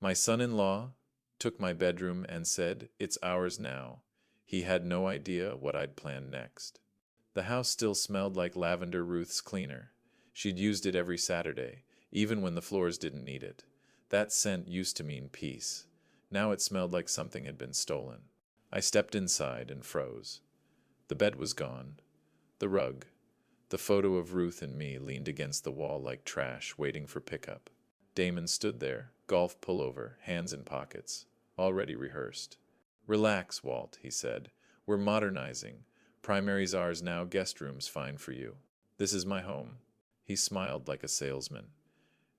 My son-in-law took my bedroom and said, "It's ours now." He had no idea what I'd planned next. The house still smelled like Lavender Ruth's cleaner. She'd used it every Saturday, even when the floors didn't need it. That scent used to mean peace. Now it smelled like something had been stolen. I stepped inside and froze. The bed was gone. The rug. The photo of Ruth and me leaned against the wall like trash, waiting for pickup. Damon stood there, golf pullover, hands in pockets, already rehearsed. "Relax, Walt," he said. "We're modernizing. Primary's ours now, guest room's fine for you. This is my home." He smiled like a salesman.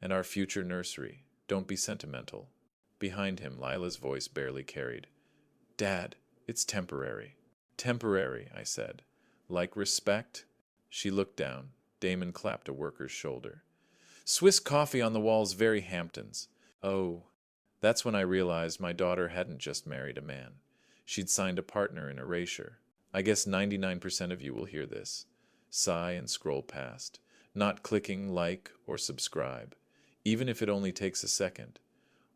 "And our future nursery. Don't be sentimental." Behind him, Lila's voice barely carried. "Dad, it's temporary." "Temporary," I said. "Like respect?" She looked down. Damon clapped a worker's shoulder. "Swiss coffee on the walls, very Hamptons." Oh, that's when I realized my daughter hadn't just married a man. She'd signed a partner in erasure. I guess 99% of you will hear this. Sigh and scroll past, not clicking like or subscribe, even if it only takes a second.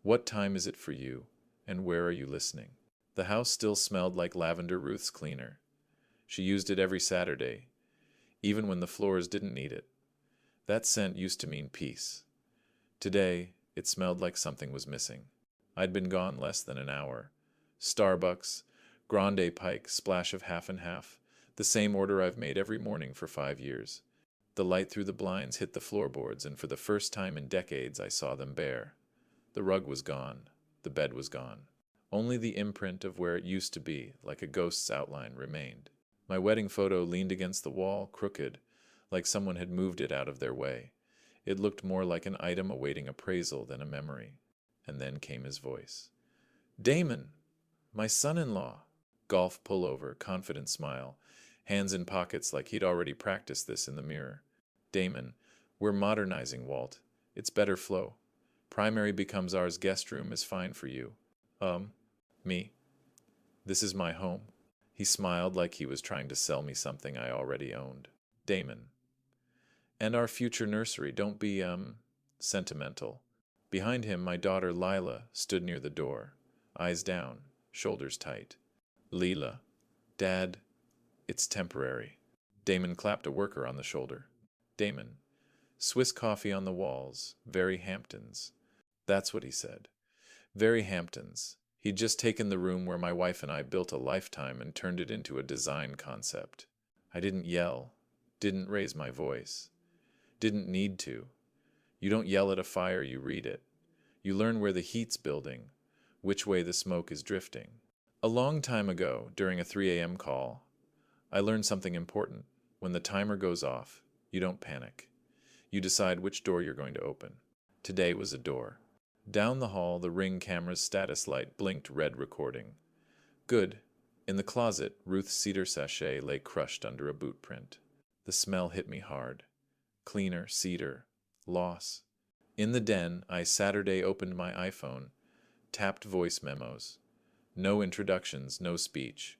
What time is it for you, and where are you listening? The house still smelled like Lavender Ruth's cleaner. She used it every Saturday, even when the floors didn't need it. That scent used to mean peace. Today, it smelled like something was missing. I'd been gone less than an hour. Starbucks, Grande Pike, splash of half and half, the same order I've made every morning for 5 years. The light through the blinds hit the floorboards, and for the first time in decades I saw them bare. The rug was gone. The bed was gone. Only the imprint of where it used to be, like a ghost's outline, remained. My wedding photo leaned against the wall, crooked, like someone had moved it out of their way. It looked more like an item awaiting appraisal than a memory. And then came his voice. "Damon! My son-in-law!" Golf pullover, confident smile, hands in pockets like he'd already practiced this in the mirror. "Damon, we're modernizing, Walt. It's better flow. Primary becomes ours, guest room is fine for you." Me. "This is my home." He smiled like he was trying to sell me something I already owned. "Damon. And our future nursery. Don't be, sentimental." Behind him, my daughter Lila stood near the door, eyes down, shoulders tight. "Leela. Dad, it's temporary." Damon clapped a worker on the shoulder. "Damon. Swiss coffee on the walls. Very Hamptons." That's what he said. Very Hamptons. He'd just taken the room where my wife and I built a lifetime and turned it into a design concept. I didn't yell, didn't raise my voice, didn't need to. You don't yell at a fire, you read it. You learn where the heat's building, which way the smoke is drifting. A long time ago, during a 3 a.m. call, I learned something important. When the timer goes off, you don't panic. You decide which door you're going to open. Today was a door. Down the hall, the Ring camera's status light blinked red recording. Good. In the closet, Ruth's cedar sachet lay crushed under a boot print. The smell hit me hard. Cleaner, cedar, loss. In the den, I Saturday opened my iPhone, tapped voice memos. No introductions, no speech.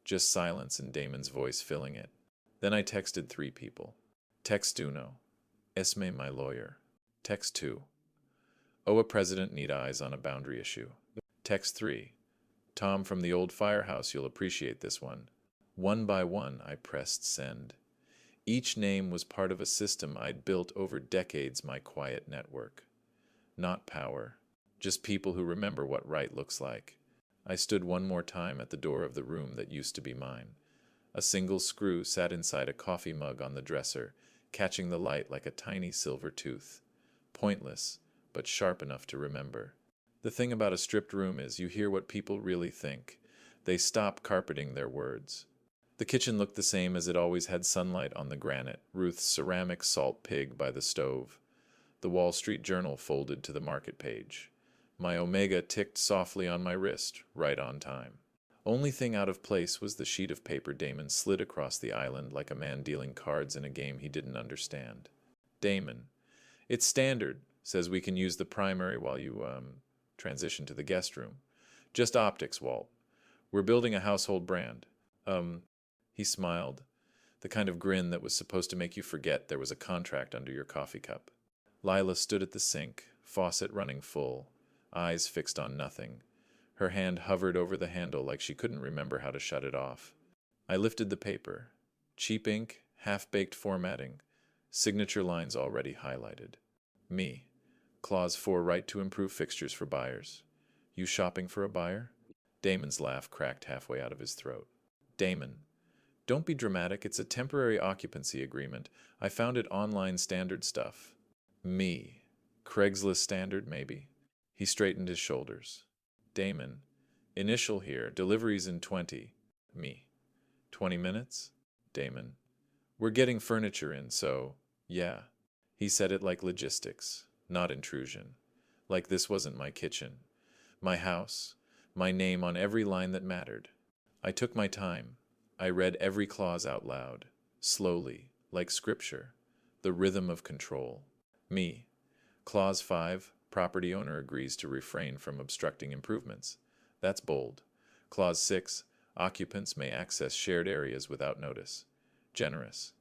Just silence and Damon's voice filling it. Then I texted 3 people. Text uno. Esme, my lawyer. Text 2. Oh, a president need eyes on a boundary issue. Text 3. Tom from the old firehouse, you'll appreciate this one. One by one, I pressed send. Each name was part of a system I'd built over decades, my quiet network. Not power, just people who remember what right looks like. I stood one more time at the door of the room that used to be mine. A single screw sat inside a coffee mug on the dresser, catching the light like a tiny silver tooth. Pointless, but sharp enough to remember. The thing about a stripped room is you hear what people really think. They stop carpeting their words. The kitchen looked the same as it always had, sunlight on the granite, Ruth's ceramic salt pig by the stove. The Wall Street Journal folded to the market page. My Omega ticked softly on my wrist, right on time. Only thing out of place was the sheet of paper Damon slid across the island like a man dealing cards in a game he didn't understand. "Damon. It's standard. Says we can use the primary while you, transition to the guest room. Just optics, Walt. We're building a household brand." He smiled, the kind of grin that was supposed to make you forget there was a contract under your coffee cup. Lila stood at the sink, faucet running full. eyes fixed on nothing. Her hand hovered over the handle like she couldn't remember how to shut it off. I lifted the paper. Cheap ink, half-baked formatting, signature lines already highlighted. Me. Clause 4 right to improve fixtures for buyers. You shopping for a buyer? Damon's laugh cracked halfway out of his throat. Damon. Don't be dramatic, it's a temporary occupancy agreement. I found it online standard stuff. Me. Craigslist standard, maybe. He straightened his shoulders. Damon. Initial here, deliveries in 20. Me. 20 minutes? Damon. We're getting furniture in, so, yeah. He said it like logistics, not intrusion. Like this wasn't my kitchen. My house. My name on every line that mattered. I took my time. I read every clause out loud, slowly, like scripture, the rhythm of control. Me. Clause 5, property owner agrees to refrain from obstructing improvements. That's bold. Clause 6, occupants may access shared areas without notice. Generous.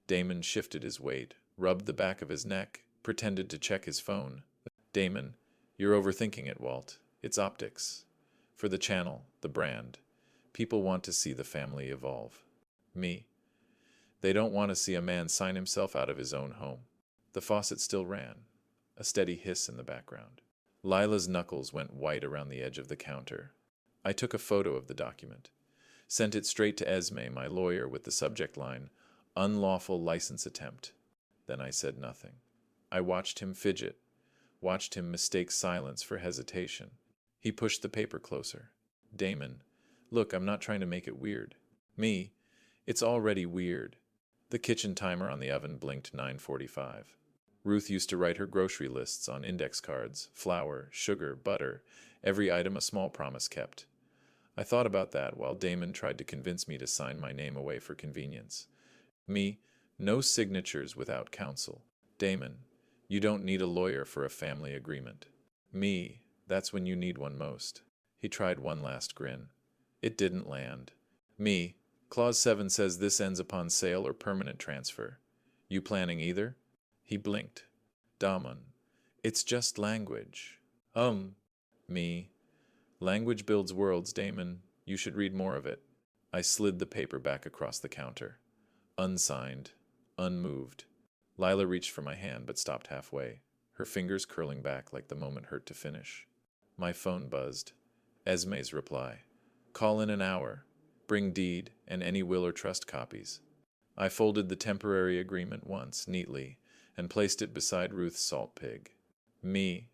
Damon shifted his weight, rubbed the back of his neck, pretended to check his phone. Damon, you're overthinking it, Walt. It's optics. For the channel, the brand. People want to see the family evolve. Me. They don't want to see a man sign himself out of his own home. The faucet still ran, a steady hiss in the background. Lila's knuckles went white around the edge of the counter. I took a photo of the document, sent it straight to Esme, my lawyer, with the subject line, "Unlawful license attempt." Then I said nothing. I watched him fidget, watched him mistake silence for hesitation. He pushed the paper closer. Damon, look, I'm not trying to make it weird. Me, it's already weird. The kitchen timer on the oven blinked 9:45. Ruth used to write her grocery lists on index cards, flour, sugar, butter, every item a small promise kept. I thought about that while Damon tried to convince me to sign my name away for convenience. Me, no signatures without counsel. Damon, you don't need a lawyer for a family agreement. Me, that's when you need one most. He tried one last grin. It didn't land. Me, Clause 7 says this ends upon sale or permanent transfer. You planning either? He blinked. Damon, it's just language. Me, language builds worlds, Damon. You should read more of it. I slid the paper back across the counter. Unsigned, unmoved. Lila reached for my hand but stopped halfway, her fingers curling back like the moment hurt to finish. My phone buzzed. Esme's reply. Call in an hour. Bring deed and any will or trust copies. I folded the temporary agreement once, neatly, and placed it beside Ruth's salt pig. Me.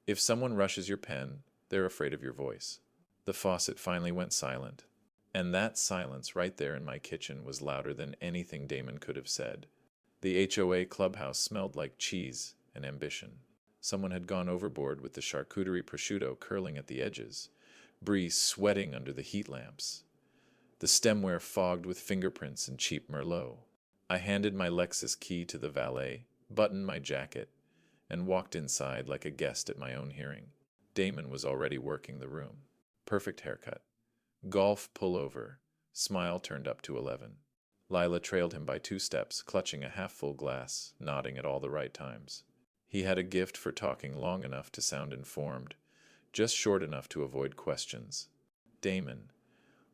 If someone rushes your pen, they're afraid of your voice. The faucet finally went silent. And that silence right there in my kitchen was louder than anything Damon could have said. The HOA clubhouse smelled like cheese and ambition. Someone had gone overboard with the charcuterie prosciutto curling at the edges, Brie sweating under the heat lamps. The stemware fogged with fingerprints and cheap Merlot. I handed my Lexus key to the valet, buttoned my jacket, and walked inside like a guest at my own hearing. Damon was already working the room. Perfect haircut. Golf pullover, smile turned up to 11. Lila trailed him by 2 steps, clutching a half-full glass, nodding at all the right times. He had a gift for talking long enough to sound informed, just short enough to avoid questions. Damon,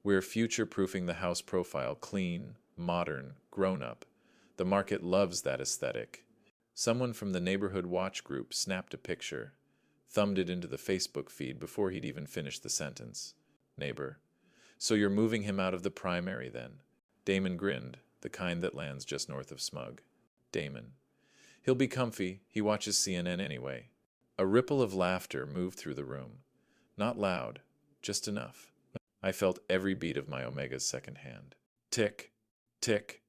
we're future-proofing the house profile, clean, modern, grown-up. The market loves that aesthetic. Someone from the neighborhood watch group snapped a picture, thumbed it into the Facebook feed before he'd even finished the sentence. Neighbor. So you're moving him out of the primary, then? Damon grinned, the kind that lands just north of smug. Damon. He'll be comfy. He watches CNN anyway. A ripple of laughter moved through the room. Not loud, just enough. I felt every beat of my Omega's second hand. Tick, tick,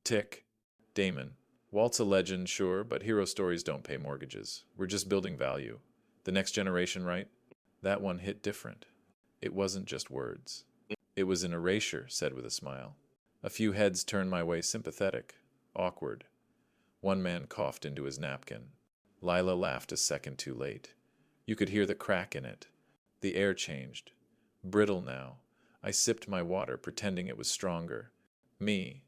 tick. Damon. Walt's a legend, sure, but hero stories don't pay mortgages. We're just building value. The next generation, right? That one hit different. It wasn't just words. It was an erasure, said with a smile. A few heads turned my way, sympathetic, awkward. One man coughed into his napkin. Lila laughed a second too late. You could hear the crack in it. The air changed. Brittle now. I sipped my water, pretending it was stronger. Me.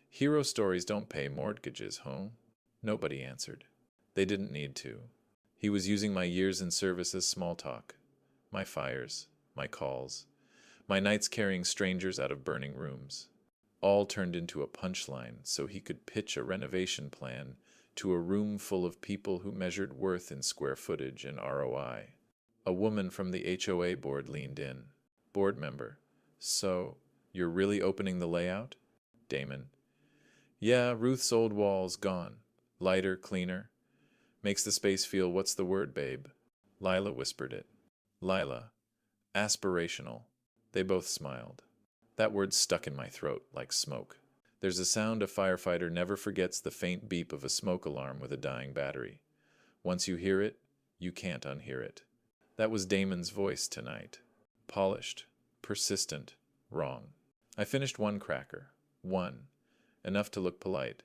Hero stories don't pay mortgages, huh? Nobody answered. They didn't need to. He was using my years in service as small talk. My fires, my calls, my nights carrying strangers out of burning rooms. All turned into a punchline so he could pitch a renovation plan to a room full of people who measured worth in square footage and ROI. A woman from the HOA board leaned in. Board member. So, you're really opening the layout? Damon. Yeah, Ruth's old walls gone. Lighter, cleaner. Makes the space feel, what's the word, babe? Lila whispered it. Lila. Aspirational. They both smiled. That word stuck in my throat like smoke. There's a sound a firefighter never forgets, the faint beep of a smoke alarm with a dying battery. Once you hear it, you can't unhear it. That was Damon's voice tonight. Polished, persistent, wrong. I finished one cracker. One. Enough to look polite.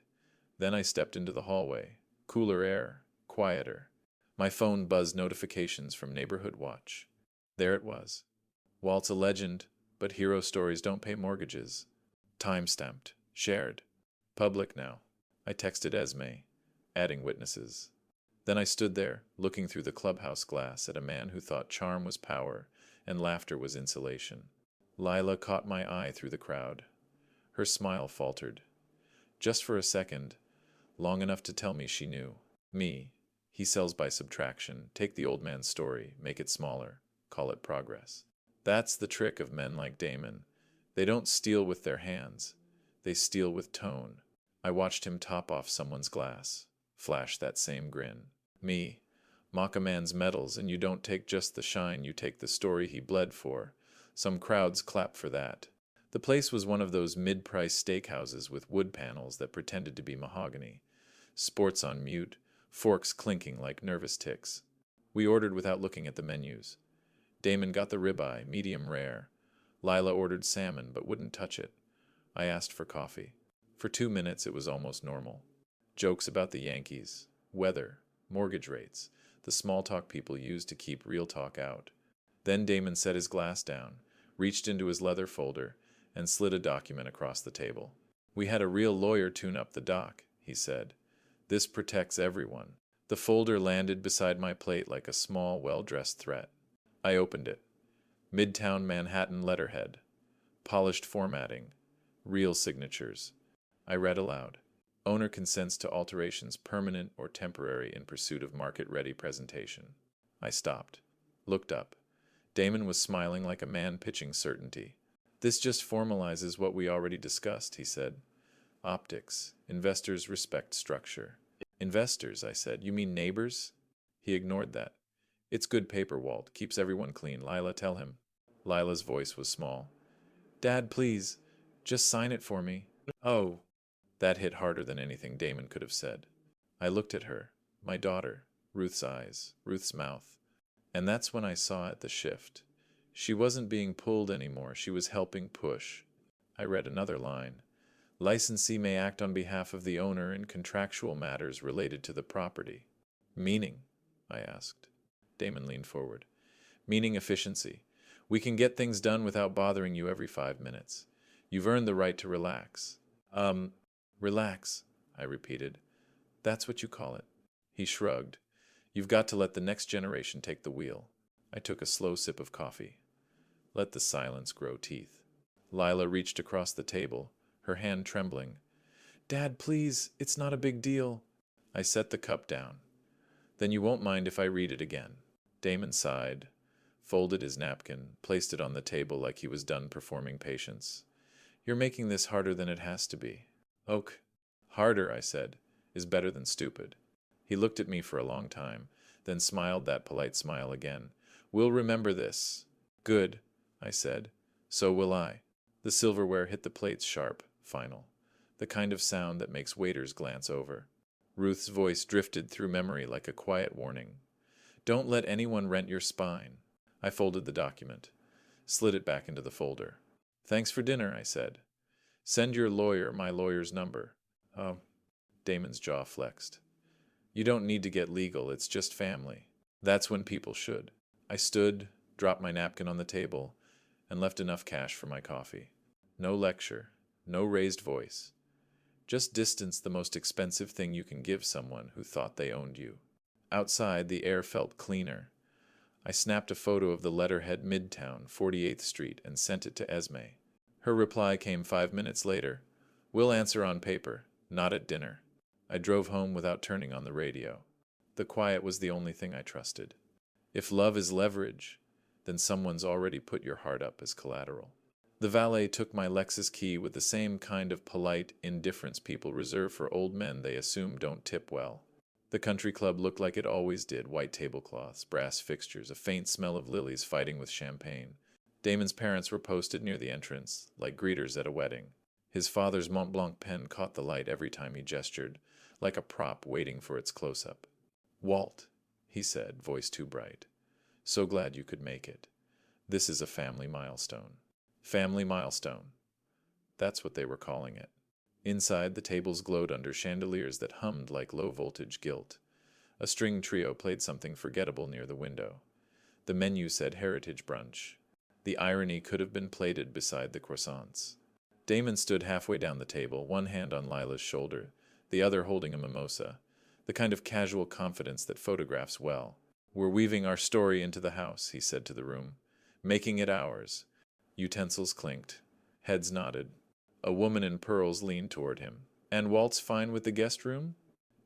Then I stepped into the hallway. Cooler air. Quieter. My phone buzzed notifications from Neighborhood Watch. There it was. Walt's a legend, but hero stories don't pay mortgages. Time-stamped. Shared. Public now. I texted Esme, adding witnesses. Then I stood there, looking through the clubhouse glass at a man who thought charm was power and laughter was insulation. Lila caught my eye through the crowd. Her smile faltered. Just for a second, long enough to tell me she knew. Me. He sells by subtraction. Take the old man's story, make it smaller, call it progress. That's the trick of men like Damon. They don't steal with their hands. They steal with tone. I watched him top off someone's glass, flash that same grin. Me. Mock a man's medals, and you don't take just the shine, you take the story he bled for. Some crowds clap for that. The place was one of those mid-price steakhouses with wood panels that pretended to be mahogany. Sports on mute, forks clinking like nervous ticks. We ordered without looking at the menus. Damon got the ribeye, medium rare. Lila ordered salmon, but wouldn't touch it. I asked for coffee. For 2 minutes it was almost normal. Jokes about the Yankees, weather, mortgage rates, the small talk people use to keep real talk out. Then Damon set his glass down, reached into his leather folder, and slid a document across the table. We had a real lawyer tune up the doc, he said. This protects everyone. The folder landed beside my plate like a small, well-dressed threat. I opened it. Midtown Manhattan letterhead. Polished formatting. Real signatures. I read aloud. Owner consents to alterations permanent or temporary in pursuit of market-ready presentation. I stopped. Looked up. Damon was smiling like a man pitching certainty. This just formalizes what we already discussed, he said. Optics. Investors respect structure. Investors, I said. You mean neighbors? He ignored that. It's good paper, Walt. Keeps everyone clean. Lila, tell him. Lila's voice was small. Dad, please. Just sign it for me. Oh. That hit harder than anything Damon could have said. I looked at her. My daughter. Ruth's eyes. Ruth's mouth. And that's when I saw it, the shift. She wasn't being pulled anymore. She was helping push. I read another line. Licensee may act on behalf of the owner in contractual matters related to the property. Meaning? I asked. Damon leaned forward. Meaning efficiency. We can get things done without bothering you every 5 minutes. You've earned the right to relax. Relax, I repeated. That's what you call it. He shrugged. You've got to let the next generation take the wheel. I took a slow sip of coffee. Let the silence grow teeth. Lila reached across the table, her hand trembling. Dad, please, it's not a big deal. I set the cup down. Then you won't mind if I read it again. Damon sighed, folded his napkin, placed it on the table like he was done performing patience. You're making this harder than it has to be. Oak. Harder, I said, is better than stupid. He looked at me for a long time, then smiled that polite smile again. We'll remember this. Good, I said. So will I. The silverware hit the plates sharp, final. The kind of sound that makes waiters glance over. Ruth's voice drifted through memory like a quiet warning. Don't let anyone rent your spine. I folded the document, slid it back into the folder. Thanks for dinner, I said. Send your lawyer my lawyer's number. Oh, Damon's jaw flexed. You don't need to get legal, it's just family. That's when people should. I stood, dropped my napkin on the table, and left enough cash for my coffee. No lecture, no raised voice. Just distance, the most expensive thing you can give someone who thought they owned you. Outside, the air felt cleaner. I snapped a photo of the letterhead Midtown, 48th Street, and sent it to Esme. Her reply came 5 minutes later. We'll answer on paper, not at dinner. I drove home without turning on the radio. The quiet was the only thing I trusted. If love is leverage, then someone's already put your heart up as collateral. The valet took my Lexus key with the same kind of polite indifference people reserve for old men they assume don't tip well. The country club looked like it always did, white tablecloths, brass fixtures, a faint smell of lilies fighting with champagne. Damon's parents were posted near the entrance, like greeters at a wedding. His father's Mont Blanc pen caught the light every time he gestured, like a prop waiting for its close-up. "Walt," he said, voice too bright. "So glad you could make it. This is a family milestone." Family milestone. That's what they were calling it. Inside, the tables glowed under chandeliers that hummed like low-voltage guilt. A string trio played something forgettable near the window. The menu said Heritage Brunch. The irony could have been plated beside the croissants. Damon stood halfway down the table, one hand on Lila's shoulder, the other holding a mimosa, the kind of casual confidence that photographs well. "We're weaving our story into the house," he said to the room, "making it ours." Utensils clinked. Heads nodded. A woman in pearls leaned toward him. "And Walt's fine with the guest room?"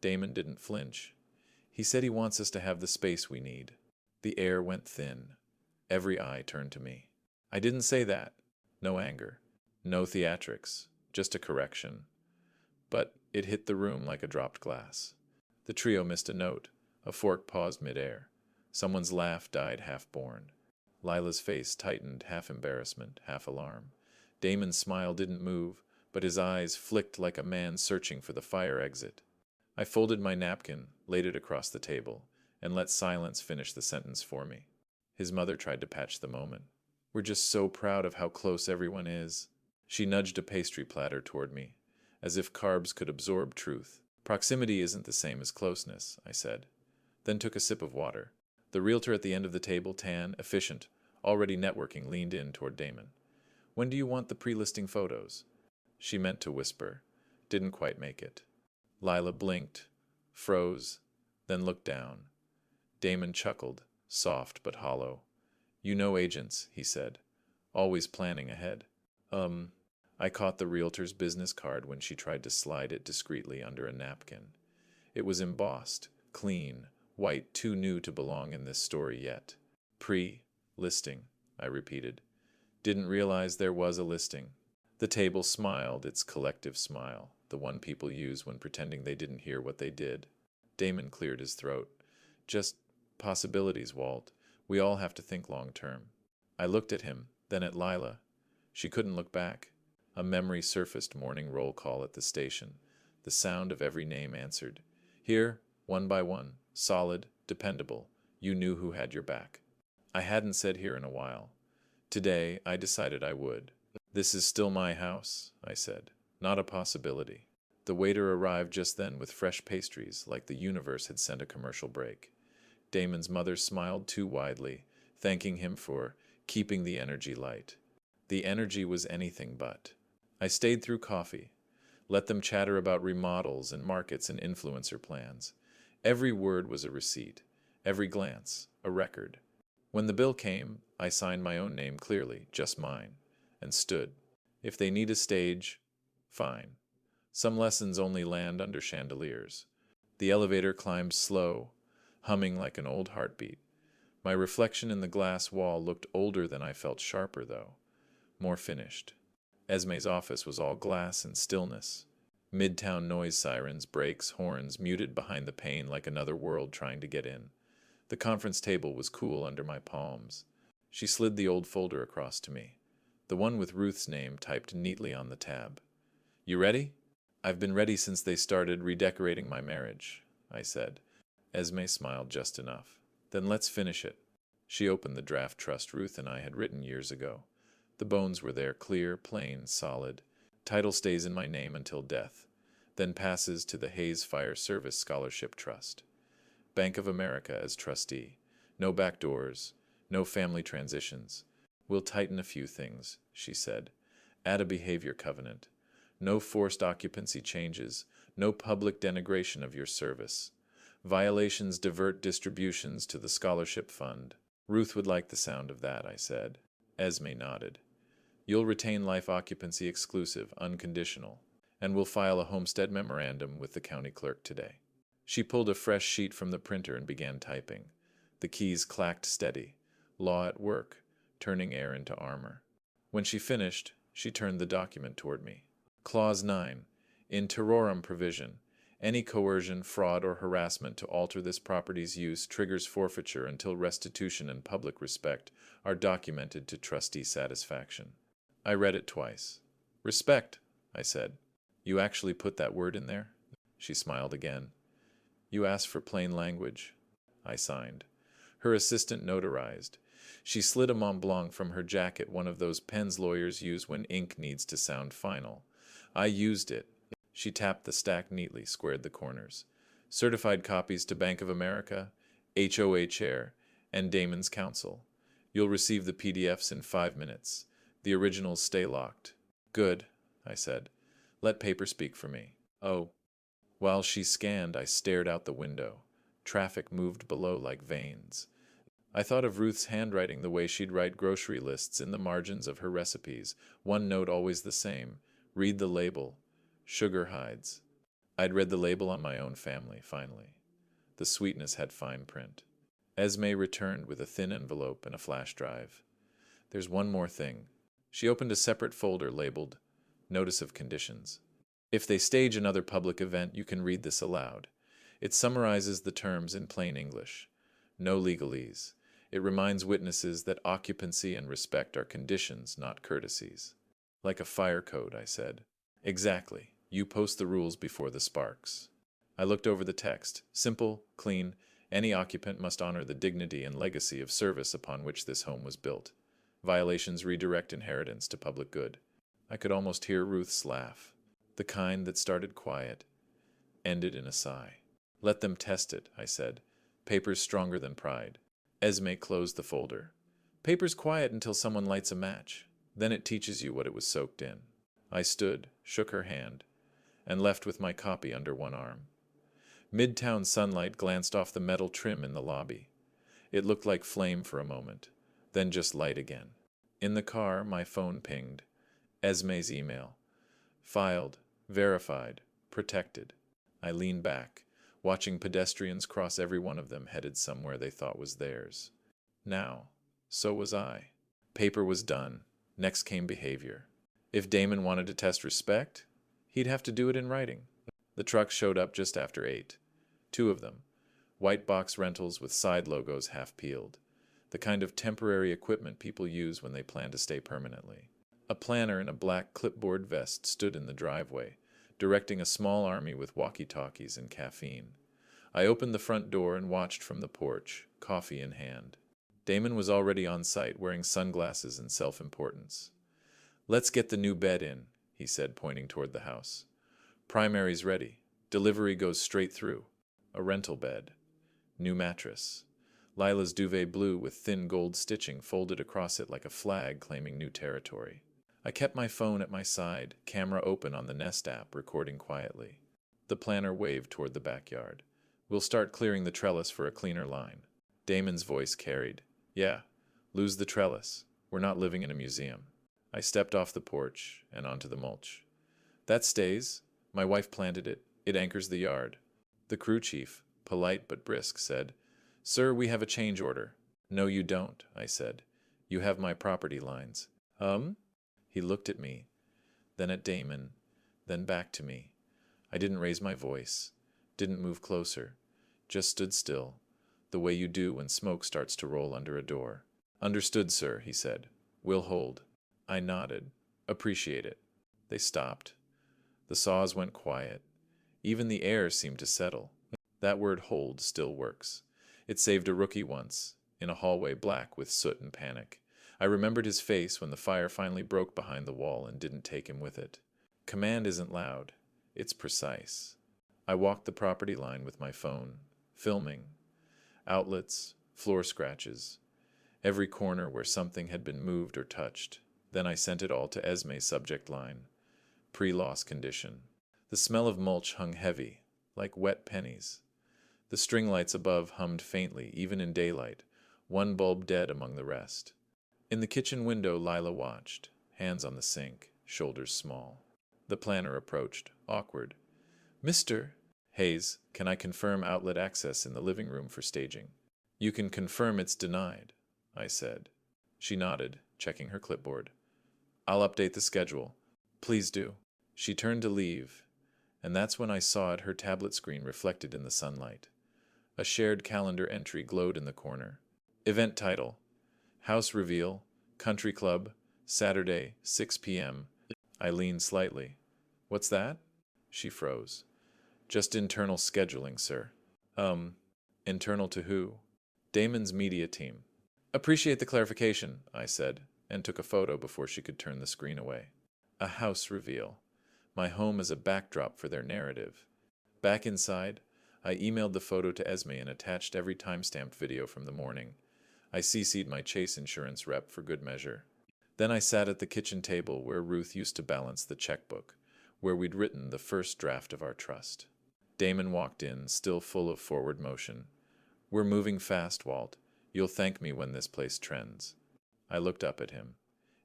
Damon didn't flinch. "He said he wants us to have the space we need." The air went thin. Every eye turned to me. I didn't say that. No anger. No theatrics. Just a correction. But it hit the room like a dropped glass. The trio missed a note. A fork paused midair. Someone's laugh died half-born. Lila's face tightened, half embarrassment, half alarm. Damon's smile didn't move, but his eyes flicked like a man searching for the fire exit. I folded my napkin, laid it across the table, and let silence finish the sentence for me. His mother tried to patch the moment. "We're just so proud of how close everyone is." She nudged a pastry platter toward me, as if carbs could absorb truth. "Proximity isn't the same as closeness," I said, then took a sip of water. The realtor at the end of the table, tan, efficient, already networking, leaned in toward Damon. "When do you want the pre-listing photos?" She meant to whisper. Didn't quite make it. Lila blinked, froze, then looked down. Damon chuckled, soft but hollow. "You know agents," he said. "Always planning ahead." I caught the realtor's business card when she tried to slide it discreetly under a napkin. It was embossed, clean, white, too new to belong in this story yet. "Pre-listing," I repeated. Didn't realize there was a listing. The table smiled, its collective smile, the one people use when pretending they didn't hear what they did. Damon cleared his throat. "Just possibilities, Walt. We all have to think long-term." I looked at him, then at Lila. She couldn't look back. A memory surfaced morning roll call at the station. The sound of every name answered. Here, one by one, solid, dependable. You knew who had your back. I hadn't said here in a while. Today, I decided I would. "This is still my house," I said. "Not a possibility." The waiter arrived just then with fresh pastries, like the universe had sent a commercial break. Damon's mother smiled too widely, thanking him for keeping the energy light. The energy was anything but. I stayed through coffee. Let them chatter about remodels and markets and influencer plans. Every word was a receipt, every glance a record. When the bill came, I signed my own name clearly, just mine, and stood. If they need a stage, fine. Some lessons only land under chandeliers. The elevator climbed slow, humming like an old heartbeat. My reflection in the glass wall looked older than I felt, sharper though, more finished. Esme's office was all glass and stillness. Midtown noise sirens, brakes, horns muted behind the pane like another world trying to get in. The conference table was cool under my palms. She slid the old folder across to me, the one with Ruth's name typed neatly on the tab. "You ready?" "I've been ready since they started redecorating my marriage," I said. Esme smiled just enough. "Then let's finish it." She opened the draft trust Ruth and I had written years ago. The bones were there, clear, plain, solid. Title stays in my name until death, then passes to the Hayes Fire Service Scholarship Trust. Bank of America as trustee. No backdoors, no family transitions. "We'll tighten a few things," she said. "Add a behavior covenant. No forced occupancy changes, no public denigration of your service. Violations divert distributions to the scholarship fund. Ruth would like the sound of that, I said. Esme nodded. You'll retain life occupancy exclusive, unconditional, and we'll file a homestead memorandum with the county clerk today. She pulled a fresh sheet from the printer and began typing. The keys clacked steady. Law at work, turning air into armor. When she finished, she turned the document toward me. Clause 9. In terrorem provision, any coercion, fraud, or harassment to alter this property's use triggers forfeiture until restitution and public respect are documented to trustee satisfaction. I read it twice. Respect, I said. You actually put that word in there? She smiled again. You asked for plain language. I signed. Her assistant notarized. She slid a Mont Blanc from her jacket, one of those pens lawyers use when ink needs to sound final. I used it. She tapped the stack neatly, squared the corners. Certified copies to Bank of America, HOA Chair, and Damon's Counsel. You'll receive the PDFs in 5 minutes. The originals stay locked. Good, I said. Let paper speak for me. Oh. While she scanned, I stared out the window. Traffic moved below like veins. I thought of Ruth's handwriting, the way she'd write grocery lists in the margins of her recipes. One note always the same. Read the label. Sugar hides. I'd read the label on my own family, finally. The sweetness had fine print. Esme returned with a thin envelope and a flash drive. There's one more thing. She opened a separate folder labeled Notice of Conditions. If they stage another public event, you can read this aloud. It summarizes the terms in plain English. No legalese. It reminds witnesses that occupancy and respect are conditions, not courtesies. Like a fire code, I said. Exactly. You post the rules before the sparks. I looked over the text. Simple, clean. Any occupant must honor the dignity and legacy of service upon which this home was built. Violations redirect inheritance to public good. I could almost hear Ruth's laugh. The kind that started quiet, ended in a sigh. Let them test it, I said. Paper's stronger than pride. Esme closed the folder. Paper's quiet until someone lights a match. Then it teaches you what it was soaked in. I stood, shook her hand, and left with my copy under one arm. Midtown sunlight glanced off the metal trim in the lobby. It looked like flame for a moment, then just light again. In the car, my phone pinged. Esme's email. Filed, verified, protected. I leaned back, watching pedestrians cross every one of them headed somewhere they thought was theirs. Now, so was I. Paper was done. Next came behavior. If Damon wanted to test respect, he'd have to do it in writing. The trucks showed up just after 8. 2 of them. White box rentals with side logos half peeled. The kind of temporary equipment people use when they plan to stay permanently. A planner in a black clipboard vest stood in the driveway, directing a small army with walkie-talkies and caffeine. I opened the front door and watched from the porch, coffee in hand. Damon was already on site, wearing sunglasses and self-importance. Let's get the new bed in, he said, pointing toward the house. Primary's ready. Delivery goes straight through. A rental bed. New mattress. Lila's duvet blue with thin gold stitching folded across it like a flag claiming new territory. I kept my phone at my side, camera open on the Nest app, recording quietly. The planner waved toward the backyard. We'll start clearing the trellis for a cleaner line. Damon's voice carried. Yeah, lose the trellis. We're not living in a museum. I stepped off the porch and onto the mulch. That stays. My wife planted it. It anchors the yard. The crew chief, polite but brisk, said, Sir, we have a change order. No, you don't, I said. You have my property lines. He looked at me, then at Damon, then back to me. I didn't raise my voice, didn't move closer, just stood still, the way you do when smoke starts to roll under a door. Understood, sir, he said. We'll hold. I nodded. Appreciate it. They stopped. The saws went quiet. Even the air seemed to settle. That word hold still works. It saved a rookie once, in a hallway black with soot and panic. I remembered his face when the fire finally broke behind the wall and didn't take him with it. Command isn't loud. It's precise. I walked the property line with my phone, filming. Outlets, floor scratches, every corner where something had been moved or touched. Then I sent it all to Esme's subject line. Pre-loss condition. The smell of mulch hung heavy, like wet pennies. The string lights above hummed faintly, even in daylight, one bulb dead among the rest. In the kitchen window, Lila watched, hands on the sink, shoulders small. The planner approached, awkward. Mr. Hayes, can I confirm outlet access in the living room for staging? You can confirm it's denied, I said. She nodded, checking her clipboard. I'll update the schedule. Please do. She turned to leave, and that's when I saw it, her tablet screen reflected in the sunlight. A shared calendar entry glowed in the corner. Event title: House Reveal, Country Club, Saturday, 6 p.m. I leaned slightly. What's that? She froze. Just internal scheduling, sir. Internal to who? Damon's media team. Appreciate the clarification, I said, and took a photo before she could turn the screen away. A house reveal. My home as a backdrop for their narrative. Back inside, I emailed the photo to Esme and attached every time-stamped video from the morning. I CC'd my Chase insurance rep for good measure. Then I sat at the kitchen table where Ruth used to balance the checkbook, where we'd written the first draft of our trust. Damon walked in, still full of forward motion. We're moving fast, Walt. You'll thank me when this place trends. I looked up at him.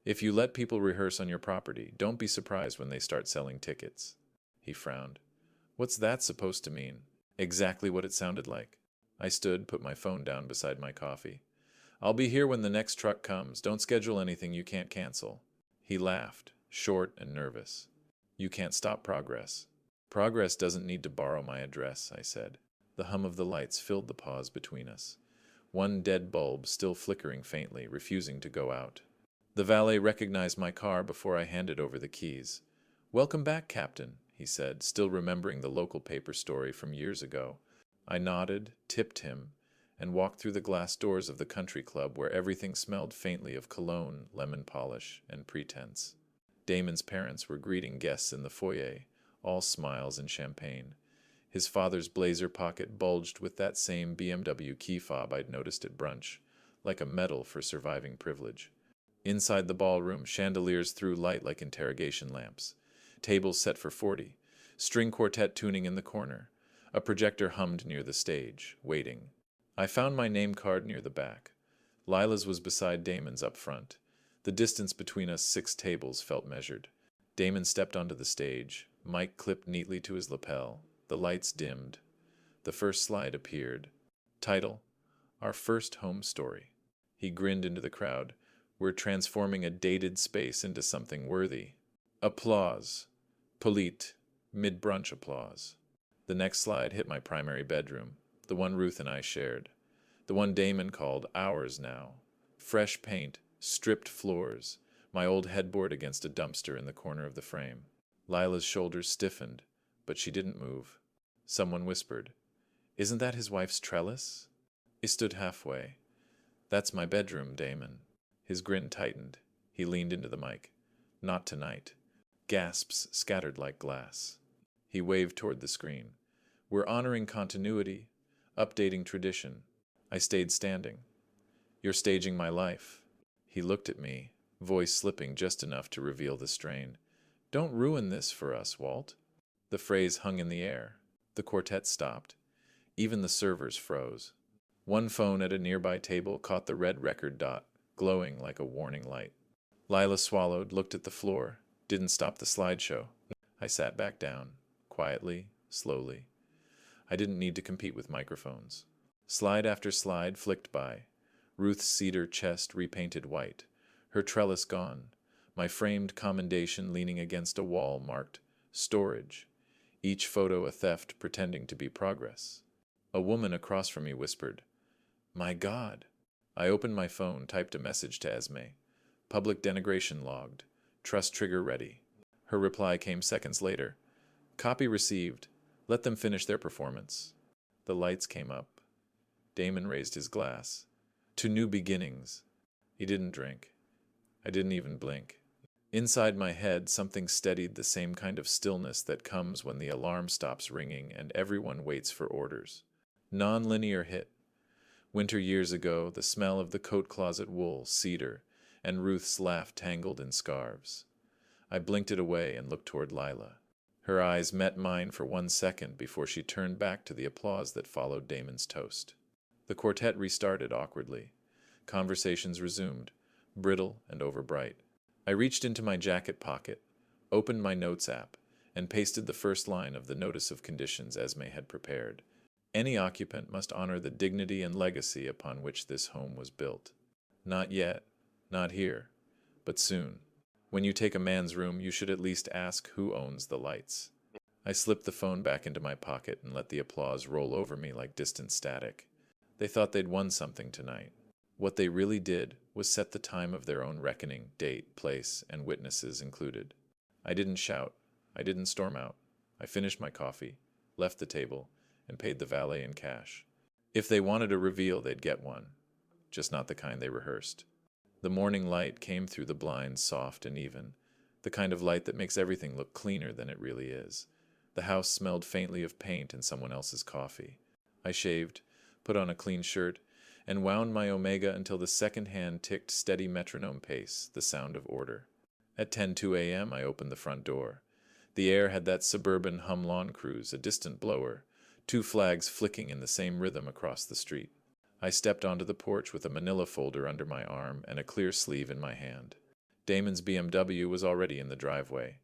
If you let people rehearse on your property, don't be surprised when they start selling tickets. He frowned. What's that supposed to mean? Exactly what it sounded like. I stood, put my phone down beside my coffee. I'll be here when the next truck comes. Don't schedule anything you can't cancel. He laughed, short and nervous. You can't stop progress. Progress doesn't need to borrow my address, I said. The hum of the lights filled the pause between us. One dead bulb still flickering faintly, refusing to go out. The valet recognized my car before I handed over the keys. Welcome back, Captain, he said, still remembering the local paper story from years ago. I nodded, tipped him, and walked through the glass doors of the country club where everything smelled faintly of cologne, lemon polish, and pretense. Damon's parents were greeting guests in the foyer, all smiles and champagne. His father's blazer pocket bulged with that same BMW key fob I'd noticed at brunch, like a medal for surviving privilege. Inside the ballroom, chandeliers threw light like interrogation lamps. Tables set for 40. String quartet tuning in the corner. A projector hummed near the stage, waiting. I found my name card near the back. Lila's was beside Damon's up front. The distance between us 6 tables felt measured. Damon stepped onto the stage, mic clipped neatly to his lapel. The lights dimmed. The first slide appeared. Title: Our First Home Story. He grinned into the crowd. We're transforming a dated space into something worthy. Applause. Polite. Mid-brunch applause. The next slide hit my primary bedroom, the one Ruth and I shared. The one Damon called ours now. Fresh paint, stripped floors, my old headboard against a dumpster in the corner of the frame. Lila's shoulders stiffened, but she didn't move. Someone whispered, Isn't that his wife's trellis? He stood halfway. That's my bedroom, Damon. His grin tightened. He leaned into the mic. Not tonight. Gasps scattered like glass. He waved toward the screen. We're honoring continuity, updating tradition. I stayed standing. You're staging my life. He looked at me, voice slipping just enough to reveal the strain. Don't ruin this for us, Walt. The phrase hung in the air. The quartet stopped. Even the servers froze. One phone at a nearby table caught the red record dot, glowing like a warning light. Lila swallowed, looked at the floor, didn't stop the slideshow. I sat back down, quietly, slowly. I didn't need to compete with microphones. Slide after slide flicked by. Ruth's cedar chest repainted white. Her trellis gone. My framed commendation leaning against a wall marked storage. Each photo a theft pretending to be progress. A woman across from me whispered, My God. I opened my phone, typed a message to Esme. Public denigration logged. Trust trigger ready. Her reply came seconds later. Copy received. Let them finish their performance. The lights came up. Damon raised his glass. To new beginnings. He didn't drink. I didn't even blink. Inside my head, something steadied the same kind of stillness that comes when the alarm stops ringing and everyone waits for orders. Non-linear hit. Winter years ago, the smell of the coat closet wool, cedar, and Ruth's laugh tangled in scarves. I blinked it away and looked toward Lila. Her eyes met mine for 1 second before she turned back to the applause that followed Damon's toast. The quartet restarted awkwardly. Conversations resumed, brittle and overbright. I reached into my jacket pocket, opened my notes app, and pasted the first line of the notice of conditions Esme had prepared. Any occupant must honor the dignity and legacy upon which this home was built. Not yet, not here, but soon. When you take a man's room, you should at least ask who owns the lights. I slipped the phone back into my pocket and let the applause roll over me like distant static. They thought they'd won something tonight. What they really did was set the time of their own reckoning, date, place, and witnesses included. I didn't shout. I didn't storm out. I finished my coffee, left the table, and paid the valet in cash. If they wanted a reveal, they'd get one, just not the kind they rehearsed. The morning light came through the blinds soft and even, the kind of light that makes everything look cleaner than it really is. The house smelled faintly of paint and someone else's coffee. I shaved, put on a clean shirt, and wound my Omega until the second hand ticked steady metronome pace, the sound of order. At 10:02 a.m. I opened the front door. The air had that suburban hum lawn cruise, a distant blower, 2 flags flicking in the same rhythm across the street. I stepped onto the porch with a manila folder under my arm and a clear sleeve in my hand. Damon's BMW was already in the driveway.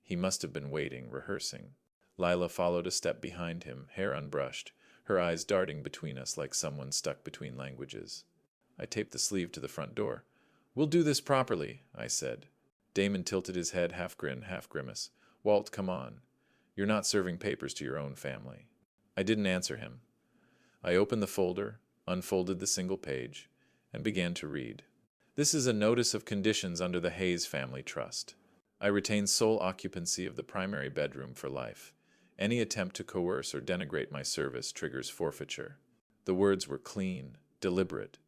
He must have been waiting, rehearsing. Lila followed a step behind him, hair unbrushed, her eyes darting between us like someone stuck between languages. I taped the sleeve to the front door. "We'll do this properly," I said. Damon tilted his head, half grin, half grimace. "Walt, come on. You're not serving papers to your own family." I didn't answer him. I opened the folder, unfolded the single page, and began to read. "This is a notice of conditions under the Hayes Family Trust. I retain sole occupancy of the primary bedroom for life. Any attempt to coerce or denigrate my service triggers forfeiture." The words were clean, deliberate.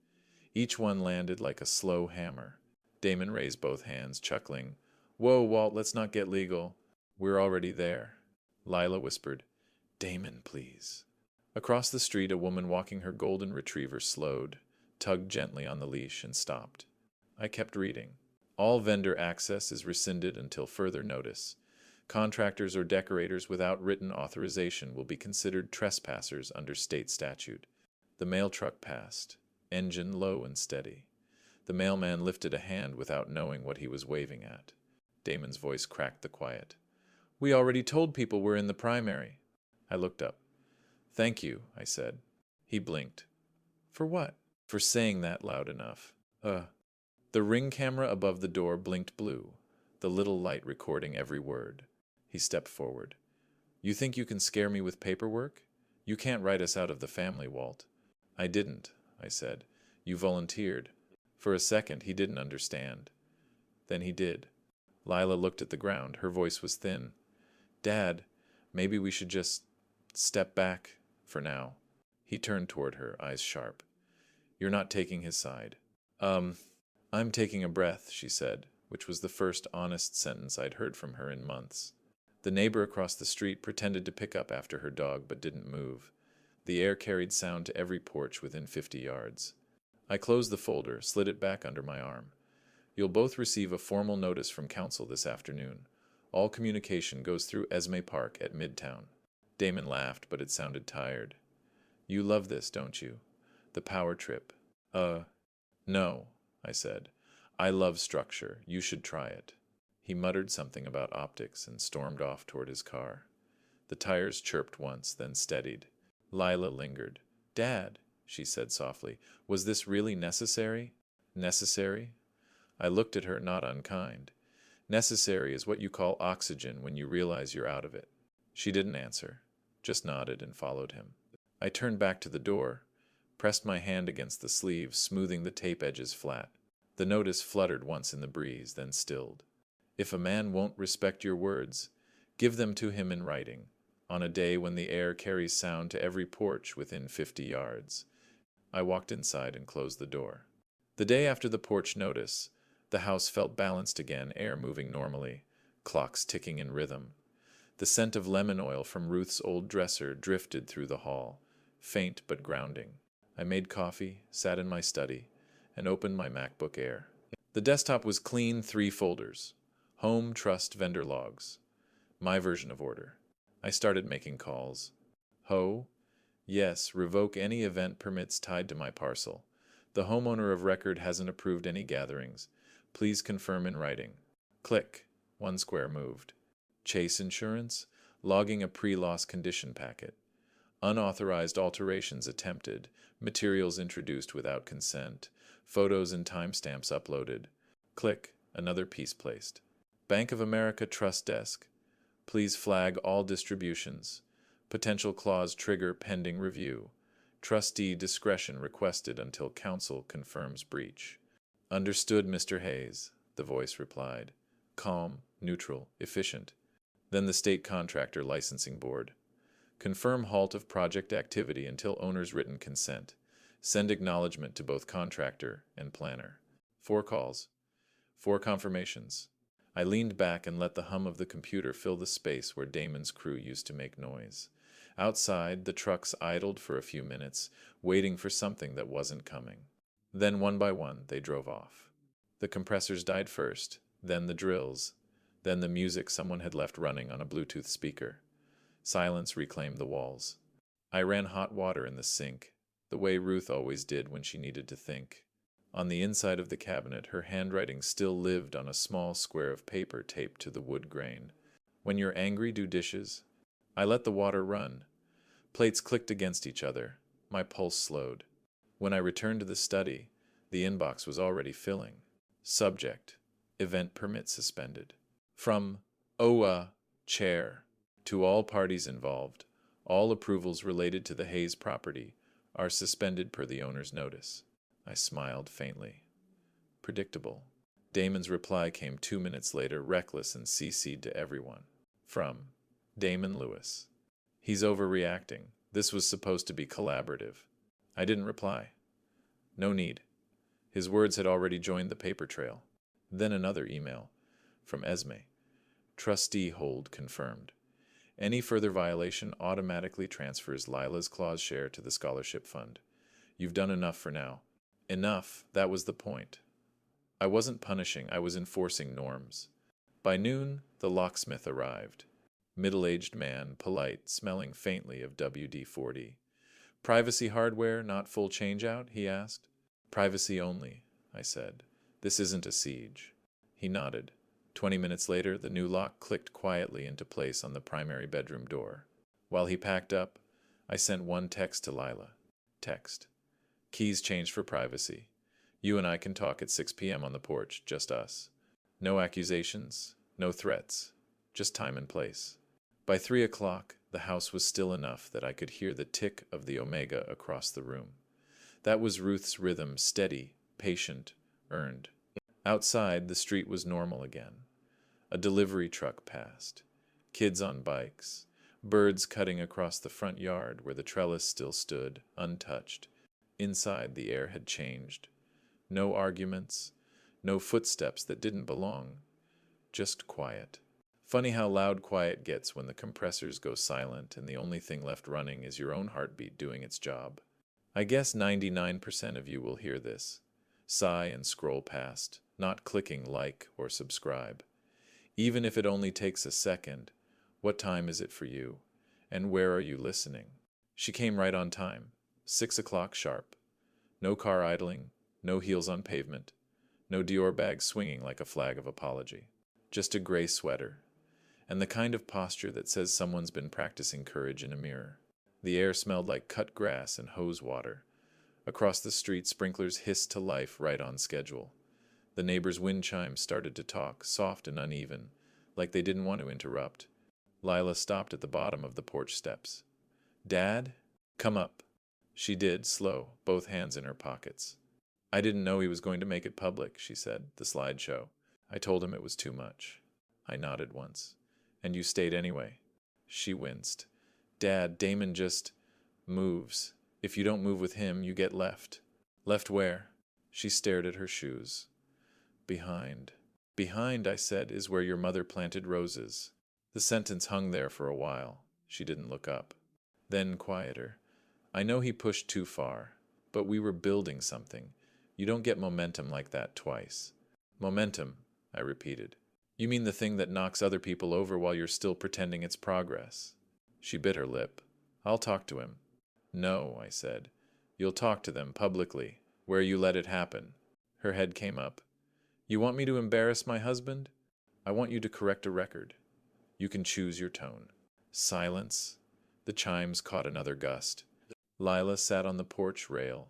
Each one landed like a slow hammer. Damon raised both hands, chuckling. "Whoa, Walt, let's not get legal. We're already there." Lila whispered, "Damon, please." Across the street, a woman walking her golden retriever slowed, tugged gently on the leash, and stopped. I kept reading. "All vendor access is rescinded until further notice. Contractors or decorators without written authorization will be considered trespassers under state statute." The mail truck passed, engine low and steady. The mailman lifted a hand without knowing what he was waving at. Damon's voice cracked the quiet. "We already told people we're in the primary." I looked up. "Thank you," I said. He blinked. "For what?" "For saying that loud enough." The ring camera above the door blinked blue, the little light recording every word. He stepped forward. "You think you can scare me with paperwork? You can't write us out of the family, Walt." "I didn't," I said. "You volunteered." For a second, he didn't understand. Then he did. Lila looked at the ground. Her voice was thin. "Dad, maybe we should just step back for now." He turned toward her, eyes sharp. "You're not taking his side." I'm taking a breath," she said, which was the first honest sentence I'd heard from her in months. The neighbor across the street pretended to pick up after her dog but didn't move. The air carried sound to every porch within 50 yards. I closed the folder, slid it back under my arm. "You'll both receive a formal notice from council this afternoon. All communication goes through Esme Park at Midtown." Damon laughed, but it sounded tired. "You love this, don't you? The power trip." No," I said. "I love structure. You should try it." He muttered something about optics and stormed off toward his car. The tires chirped once, then steadied. Lila lingered. "Dad," she said softly, "was this really necessary?" "Necessary?" I looked at her, not unkind. "Necessary is what you call oxygen when you realize you're out of it." She didn't answer, just nodded and followed him. I turned back to the door, pressed my hand against the sleeve, smoothing the tape edges flat. The notice fluttered once in the breeze, then stilled. "If a man won't respect your words, give them to him in writing, on a day when the air carries sound to every porch within 50 yards. I walked inside and closed the door. The day after the porch notice, the house felt balanced again, air moving normally, clocks ticking in rhythm. The scent of lemon oil from Ruth's old dresser drifted through the hall, faint but grounding. I made coffee, sat in my study, and opened my MacBook Air. The desktop was clean, 3 folders. Home, Trust, Vendor Logs. My version of order. I started making calls. Ho? Yes, revoke any event permits tied to my parcel. The homeowner of record hasn't approved any gatherings. Please confirm in writing. Click. 1 square moved. Chase insurance? Logging a pre-loss condition packet. Unauthorized alterations attempted. Materials introduced without consent. Photos and timestamps uploaded. Click. Another piece placed. Bank of America Trust Desk. Please flag all distributions. Potential clause trigger pending review. Trustee discretion requested until counsel confirms breach. Understood, Mr. Hayes, the voice replied. Calm, neutral, efficient. Then the State Contractor Licensing Board. Confirm halt of project activity until owner's written consent. Send acknowledgement to both contractor and planner. 4 calls. 4 confirmations. I leaned back and let the hum of the computer fill the space where Damon's crew used to make noise. Outside, the trucks idled for a few minutes, waiting for something that wasn't coming. Then, one by one, they drove off. The compressors died first, then the drills, then the music someone had left running on a Bluetooth speaker. Silence reclaimed the walls. I ran hot water in the sink, the way Ruth always did when she needed to think. On the inside of the cabinet, her handwriting still lived on a small square of paper taped to the wood grain. When you're angry, do dishes. I let the water run. Plates clicked against each other. My pulse slowed. When I returned to the study, the inbox was already filling. Subject: event permit suspended. From OA Chair to all parties involved, all approvals related to the Hayes property are suspended per the owner's notice. I smiled faintly. Predictable. Damon's reply came 2 minutes later, reckless and CC'd to everyone. From Damon Lewis. He's overreacting. This was supposed to be collaborative. I didn't reply. No need. His words had already joined the paper trail. Then another email. From Esme. Trustee hold confirmed. Any further violation automatically transfers Lila's clause share to the scholarship fund. You've done enough for now. Enough, that was the point. I wasn't punishing, I was enforcing norms. By noon, the locksmith arrived. Middle-aged man, polite, smelling faintly of WD-40. Privacy hardware, not full change-out? He asked. Privacy only, I said. This isn't a siege. He nodded. 20 minutes later, the new lock clicked quietly into place on the primary bedroom door. While he packed up, I sent one text to Lila. Text. Keys changed for privacy. You and I can talk at 6 p.m. on the porch, just us. No accusations, no threats, just time and place. By 3 o'clock, the house was still enough that I could hear the tick of the Omega across the room. That was Ruth's rhythm, steady, patient, earned. Outside, the street was normal again. A delivery truck passed. Kids on bikes. Birds cutting across the front yard where the trellis still stood, untouched. Inside, the air had changed. No arguments, no footsteps that didn't belong. Just quiet. Funny how loud quiet gets when the compressors go silent and the only thing left running is your own heartbeat doing its job. I guess 99% of you will hear this. Sigh and scroll past, not clicking like or subscribe. Even if it only takes a second, what time is it for you? And where are you listening? She came right on time. 6 o'clock sharp. No car idling, no heels on pavement, no Dior bag swinging like a flag of apology. Just a gray sweater, and the kind of posture that says someone's been practicing courage in a mirror. The air smelled like cut grass and hose water. Across the street, sprinklers hissed to life right on schedule. The neighbors' wind chimes started to talk, soft and uneven, like they didn't want to interrupt. Lila stopped at the bottom of the porch steps. Dad? Come up. She did, slow, both hands in her pockets. I didn't know he was going to make it public, she said, the slideshow. I told him it was too much. I nodded once. And you stayed anyway. She winced. Dad, Damon just moves. If you don't move with him, you get left. Left where? She stared at her shoes. Behind. Behind, I said, is where your mother planted roses. The sentence hung there for a while. She didn't look up. Then quieter. I know he pushed too far, but we were building something. You don't get momentum like that twice. Momentum, I repeated. You mean the thing that knocks other people over while you're still pretending it's progress? She bit her lip. I'll talk to him. No, I said. You'll talk to them publicly, where you let it happen. Her head came up. You want me to embarrass my husband? I want you to correct a record. You can choose your tone. Silence. The chimes caught another gust. Lila sat on the porch rail,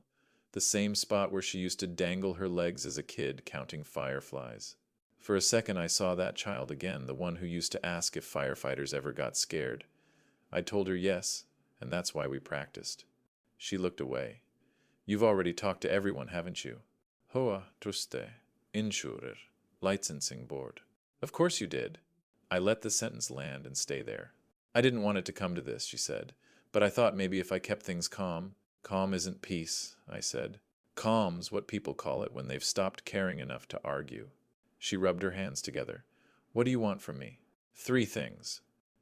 the same spot where she used to dangle her legs as a kid counting fireflies. For a second I saw that child again, the one who used to ask if firefighters ever got scared. I told her yes, and that's why we practiced. She looked away. You've already talked to everyone, haven't you? Hoa truste, insurer, licensing board. Of course you did. I let the sentence land and stay there. I didn't want it to come to this, she said, but I thought maybe if I kept things calm. Calm isn't peace, I said. Calm's what people call it when they've stopped caring enough to argue. She rubbed her hands together. What do you want from me? 3 things.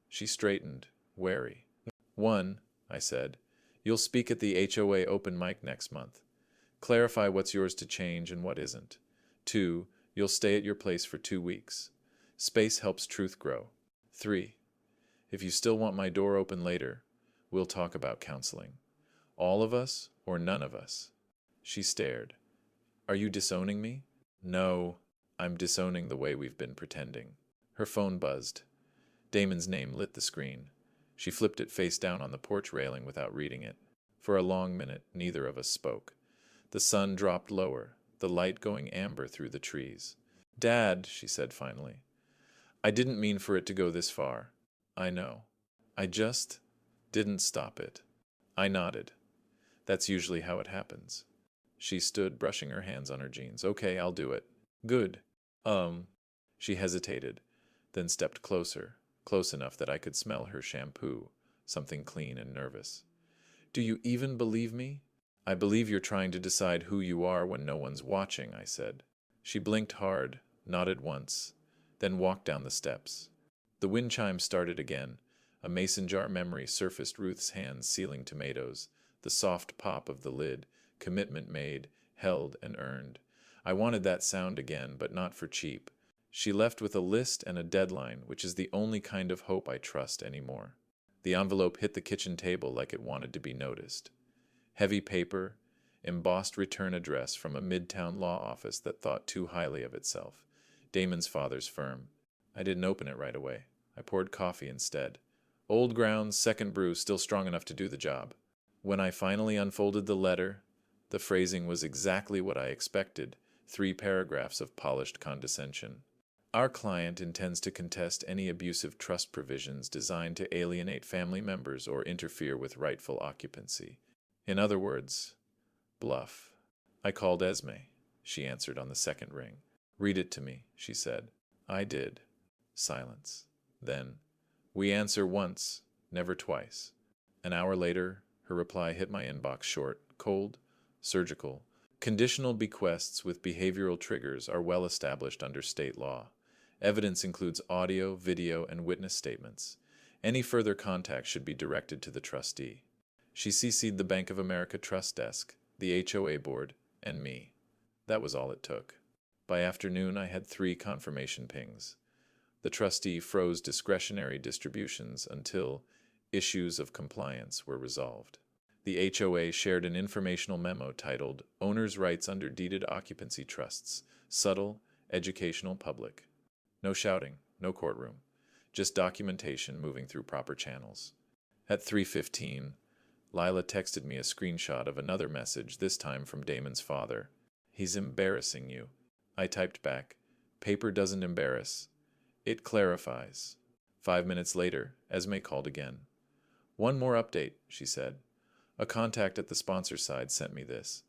She straightened, wary. 1, I said, you'll speak at the HOA open mic next month. Clarify what's yours to change and what isn't. 2, you'll stay at your place for 2 weeks. Space helps truth grow. 3, if you still want my door open later, we'll talk about counseling. All of us or none of us? She stared. Are you disowning me? No, I'm disowning the way we've been pretending. Her phone buzzed. Damon's name lit the screen. She flipped it face down on the porch railing without reading it. For a long minute, neither of us spoke. The sun dropped lower, the light going amber through the trees. Dad, she said finally, I didn't mean for it to go this far. I know. I just didn't stop it. I nodded. That's usually how it happens. She stood, brushing her hands on her jeans. Okay, I'll do it. Good. She hesitated, then stepped closer, close enough that I could smell her shampoo, something clean and nervous. Do you even believe me? I believe you're trying to decide who you are when no one's watching, I said. She blinked hard, nodded once, then walked down the steps. The wind chime started again. A mason jar memory surfaced Ruth's hands sealing tomatoes, the soft pop of the lid, commitment made, held and earned. I wanted that sound again, but not for cheap. She left with a list and a deadline, which is the only kind of hope I trust anymore. The envelope hit the kitchen table like it wanted to be noticed. Heavy paper, embossed return address from a midtown law office that thought too highly of itself. Damon's father's firm. I didn't open it right away. I poured coffee instead. Old grounds, second brew, still strong enough to do the job. When I finally unfolded the letter, the phrasing was exactly what I expected, 3 paragraphs of polished condescension. Our client intends to contest any abusive trust provisions designed to alienate family members or interfere with rightful occupancy. In other words, bluff. I called Esme. She answered on the second ring. Read it to me, she said. I did. Silence. Then, we answer once, never twice. An hour later, her reply hit my inbox short, cold, surgical. Conditional bequests with behavioral triggers are well established under state law. Evidence includes audio, video, and witness statements. Any further contact should be directed to the trustee. She CC'd the Bank of America Trust Desk, the HOA board, and me. That was all it took. By afternoon, I had 3 confirmation pings. The trustee froze discretionary distributions until issues of compliance were resolved. The HOA shared an informational memo titled Owner's Rights Under Deeded Occupancy Trusts, Subtle, Educational, Public. No shouting, no courtroom, just documentation moving through proper channels. At 3:15, Lila texted me a screenshot of another message, this time from Damon's father. He's embarrassing you. I typed back, paper doesn't embarrass. It clarifies. 5 minutes later, Esme called again. One more update, she said. A contact at the sponsor side sent me this.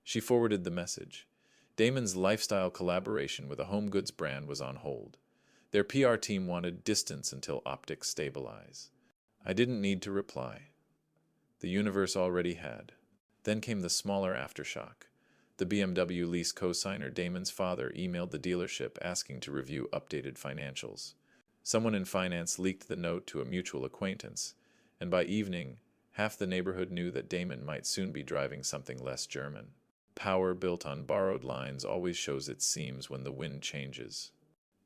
She forwarded the message. Damon's lifestyle collaboration with a home goods brand was on hold. Their PR team wanted distance until optics stabilize. I didn't need to reply. The universe already had. Then came the smaller aftershock. The BMW lease co-signer Damon's father emailed the dealership asking to review updated financials. Someone in finance leaked the note to a mutual acquaintance, and by evening, half the neighborhood knew that Damon might soon be driving something less German. Power built on borrowed lines always shows its seams when the wind changes.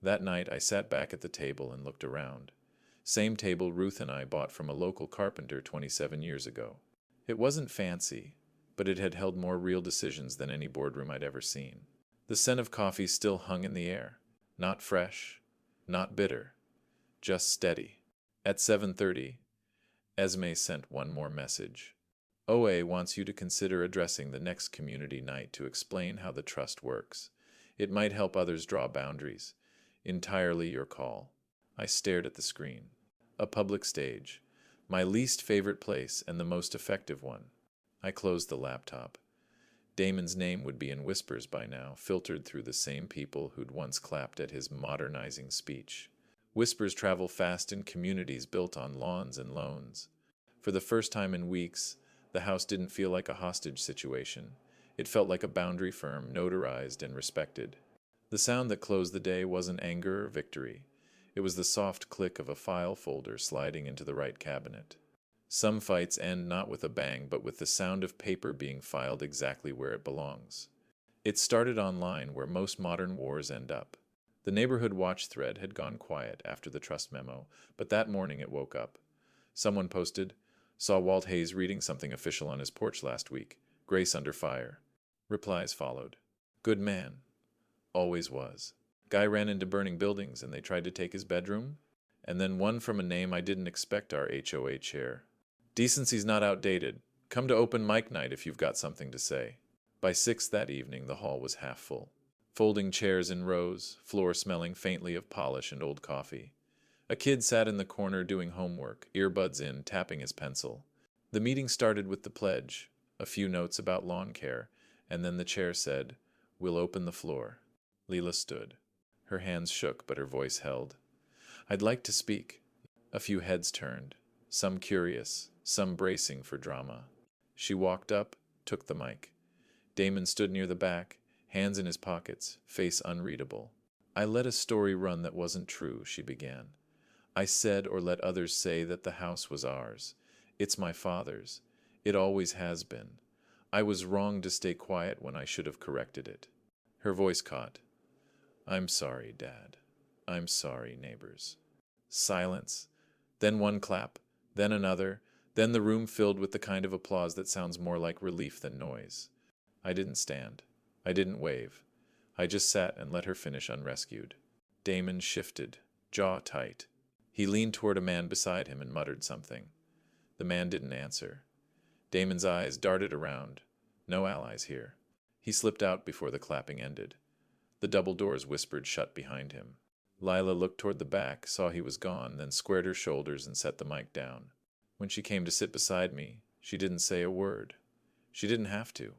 That night I sat back at the table and looked around. Same table Ruth and I bought from a local carpenter 27 years ago. It wasn't fancy, but it had held more real decisions than any boardroom I'd ever seen. The scent of coffee still hung in the air. Not fresh, not bitter, just steady. At 7:30, Esme sent one more message. OA wants you to consider addressing the next community night to explain how the trust works. It might help others draw boundaries. Entirely your call. I stared at the screen. A public stage. My least favorite place and the most effective one. I closed the laptop. Damon's name would be in whispers by now, filtered through the same people who'd once clapped at his modernizing speech. Whispers travel fast in communities built on lawns and loans. For the first time in weeks, the house didn't feel like a hostage situation. It felt like a boundary firm, notarized and respected. The sound that closed the day wasn't anger or victory. It was the soft click of a file folder sliding into the right cabinet. Some fights end not with a bang, but with the sound of paper being filed exactly where it belongs. It started online, where most modern wars end up. The neighborhood watch thread had gone quiet after the trust memo, but that morning it woke up. Someone posted, "Saw Walt Hayes reading something official on his porch last week. Grace under fire." Replies followed. "Good man. Always was. Guy ran into burning buildings and they tried to take his bedroom." And then one from a name I didn't expect, our HOA chair. "Decency's not outdated. Come to open mic night if you've got something to say." By 6 that evening, the hall was half full. Folding chairs in rows, floor smelling faintly of polish and old coffee. A kid sat in the corner doing homework, earbuds in, tapping his pencil. The meeting started with the pledge, a few notes about lawn care, and then the chair said, "We'll open the floor." Leela stood. Her hands shook, but her voice held. "I'd like to speak." A few heads turned, some curious, some bracing for drama. She walked up, took the mic. Damon stood near the back, hands in his pockets, face unreadable. "I let a story run that wasn't true," she began. "I said or let others say that the house was ours. It's my father's. It always has been. I was wrong to stay quiet when I should have corrected it." Her voice caught. "I'm sorry, Dad. I'm sorry, neighbors." Silence. Then one clap, then another, then the room filled with the kind of applause that sounds more like relief than noise. I didn't stand. I didn't wave. I just sat and let her finish unrescued. Damon shifted, jaw tight. He leaned toward a man beside him and muttered something. The man didn't answer. Damon's eyes darted around. No allies here. He slipped out before the clapping ended. The double doors whispered shut behind him. Lila looked toward the back, saw he was gone, then squared her shoulders and set the mic down. When she came to sit beside me, she didn't say a word. She didn't have to.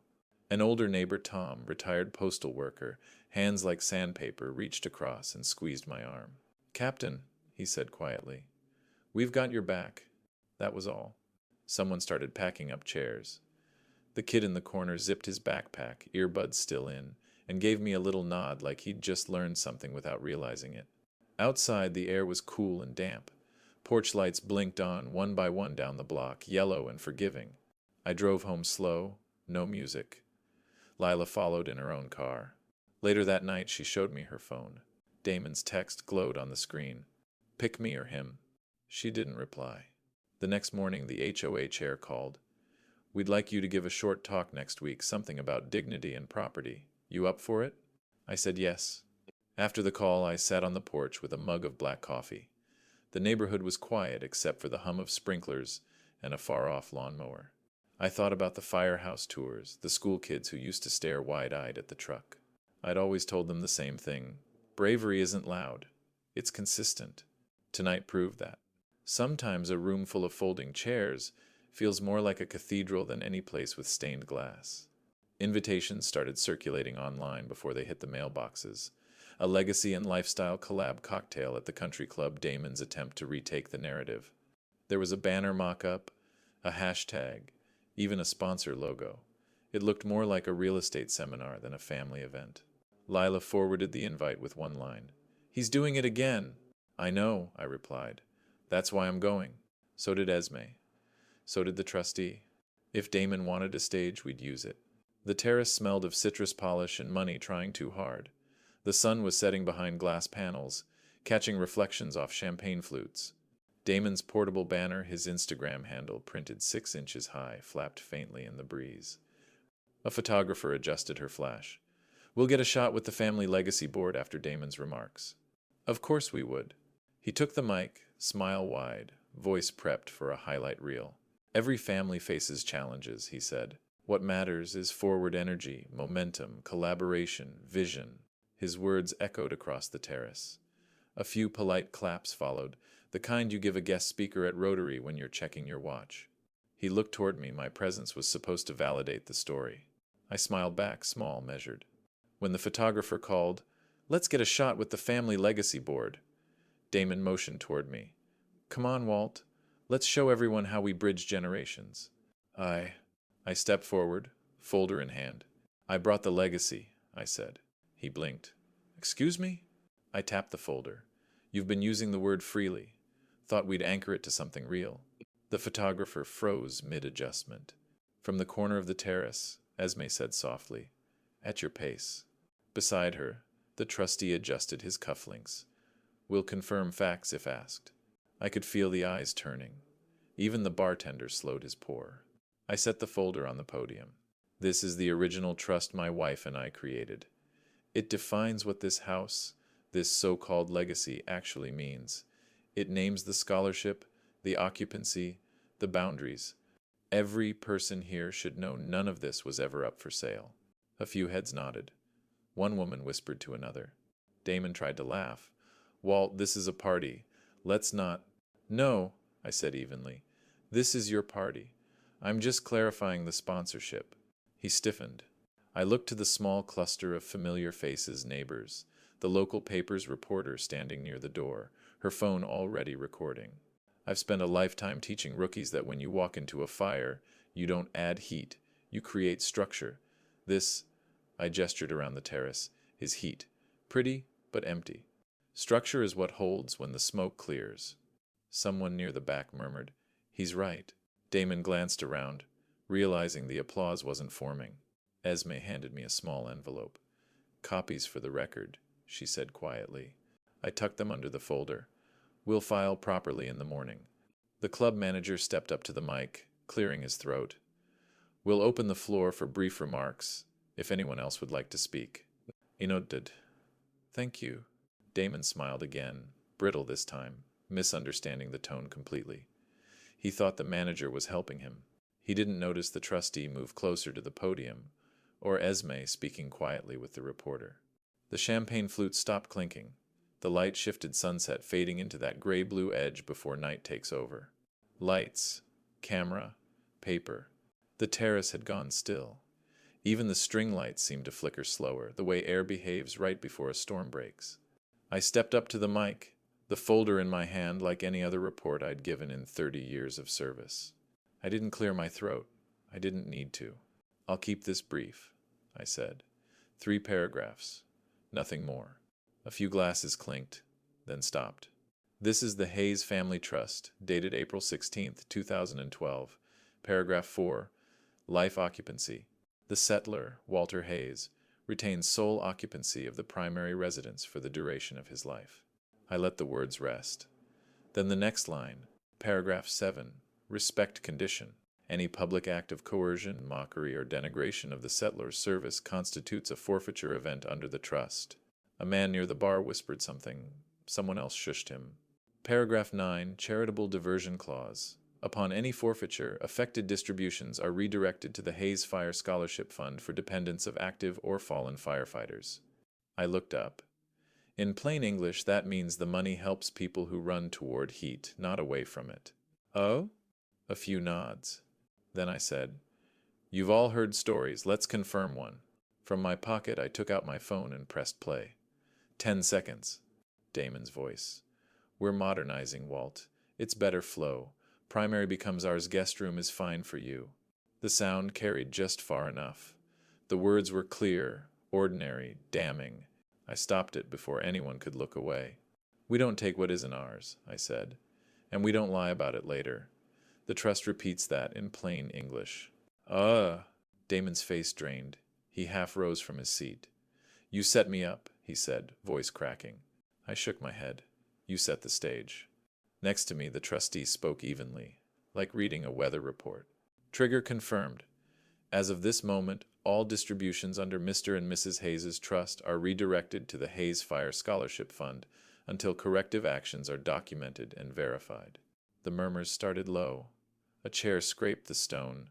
An older neighbor, Tom, retired postal worker, hands like sandpaper, reached across and squeezed my arm. "Captain," he said quietly, "we've got your back." That was all. Someone started packing up chairs. The kid in the corner zipped his backpack, earbuds still in, and gave me a little nod like he'd just learned something without realizing it. Outside, the air was cool and damp. Porch lights blinked on, one by one down the block, yellow and forgiving. I drove home slow, no music. Lila followed in her own car. Later that night, she showed me her phone. Damon's text glowed on the screen. "Pick me or him." She didn't reply. The next morning, the HOA chair called. "We'd like you to give a short talk next week, something about dignity and property. You up for it?" I said yes. After the call, I sat on the porch with a mug of black coffee. The neighborhood was quiet except for the hum of sprinklers and a far-off lawnmower. I thought about the firehouse tours, the school kids who used to stare wide-eyed at the truck. I'd always told them the same thing. Bravery isn't loud. It's consistent. Tonight proved that. Sometimes a room full of folding chairs feels more like a cathedral than any place with stained glass. Invitations started circulating online before they hit the mailboxes. A legacy and lifestyle collab cocktail at the country club, Damon's attempt to retake the narrative. There was a banner mock-up, a hashtag, even a sponsor logo. It looked more like a real estate seminar than a family event. Lila forwarded the invite with one line. "He's doing it again." "I know," I replied. "That's why I'm going." So did Esme. So did the trustee. If Damon wanted a stage, we'd use it. The terrace smelled of citrus polish and money trying too hard. The sun was setting behind glass panels, catching reflections off champagne flutes. Damon's portable banner, his Instagram handle, printed 6 inches high, flapped faintly in the breeze. A photographer adjusted her flash. "We'll get a shot with the family legacy board after Damon's remarks." Of course we would. He took the mic, smile wide, voice prepped for a highlight reel. "Every family faces challenges," he said. "What matters is forward energy, momentum, collaboration, vision." His words echoed across the terrace. A few polite claps followed, the kind you give a guest speaker at Rotary when you're checking your watch. He looked toward me. My presence was supposed to validate the story. I smiled back, small, measured. When the photographer called, "Let's get a shot with the family legacy board," Damon motioned toward me. "Come on, Walt. Let's show everyone how we bridge generations." I stepped forward, folder in hand. "I brought the legacy," I said. He blinked. "Excuse me?" I tapped the folder. "You've been using the word freely. Thought we'd anchor it to something real." The photographer froze mid-adjustment. From the corner of the terrace, Esme said softly, "At your pace." Beside her, the trustee adjusted his cufflinks. "We'll confirm facts if asked." I could feel the eyes turning. Even the bartender slowed his pour. I set the folder on the podium. "This is the original trust my wife and I created. It defines what this house, this so-called legacy, actually means. It names the scholarship, the occupancy, the boundaries. Every person here should know none of this was ever up for sale." A few heads nodded. One woman whispered to another. Damon tried to laugh. "Walt, this is a party. Let's not—" "No," I said evenly. "This is your party. I'm just clarifying the sponsorship." He stiffened. I looked to the small cluster of familiar faces, neighbors, the local paper's reporter standing near the door, her phone already recording. I've spent a lifetime teaching rookies that when you walk into a fire, you don't add heat, you create structure. This, I gestured around the terrace, is heat. Pretty, but empty. Structure is what holds when the smoke clears. Someone near the back murmured, "He's right." Damon glanced around, realizing the applause wasn't forming. Esme handed me a small envelope. "Copies for the record," she said quietly. I tucked them under the folder. "We'll file properly in the morning." The club manager stepped up to the mic, clearing his throat. "We'll open the floor for brief remarks, if anyone else would like to speak." He nodded. "Thank you." Damon smiled again, brittle this time, misunderstanding the tone completely. He thought the manager was helping him. He didn't notice the trustee move closer to the podium, or Esme speaking quietly with the reporter. The champagne flute stopped clinking. The light shifted sunset, fading into that gray-blue edge before night takes over. Lights, camera, paper. The terrace had gone still. Even the string lights seemed to flicker slower, the way air behaves right before a storm breaks. I stepped up to the mic, the folder in my hand like any other report I'd given in 30 years of service. I didn't clear my throat. I didn't need to. "I'll keep this brief," I said. 3 paragraphs. Nothing more. A few glasses clinked, then stopped. "This is the Hayes Family Trust, dated April 16th, 2012. Paragraph 4. Life occupancy. The settler, Walter Hayes, retains sole occupancy of the primary residence for the duration of his life." I let the words rest. Then the next line, paragraph 7, respect condition. Any public act of coercion, mockery, or denigration of the settler's service constitutes a forfeiture event under the trust. A man near the bar whispered something. Someone else shushed him. Paragraph 9, charitable diversion clause. Upon any forfeiture, affected distributions are redirected to the Hayes Fire Scholarship Fund for dependents of active or fallen firefighters. I looked up. In plain English, that means the money helps people who run toward heat, not away from it. "Oh?" A few nods. Then I said, "You've all heard stories. Let's confirm one." From my pocket, I took out my phone and pressed play. 10 seconds. Damon's voice. "We're modernizing, Walt. It's better flow. Primary becomes ours. Guest room is fine for you." The sound carried just far enough. The words were clear, ordinary, damning. I stopped it before anyone could look away. "We don't take what isn't ours," I said, "and we don't lie about it later." The trust repeats that in plain English. Damon's face drained. He half rose from his seat. "You set me up. he said, voice cracking. I shook my head. You set the stage. Next to me, the trustee spoke evenly, like reading a weather report. Trigger confirmed. As of this moment, all distributions under Mr. and Mrs. Hayes's trust are redirected to the Hayes Fire Scholarship Fund until corrective actions are documented and verified. The murmurs started low. A chair scraped the stone.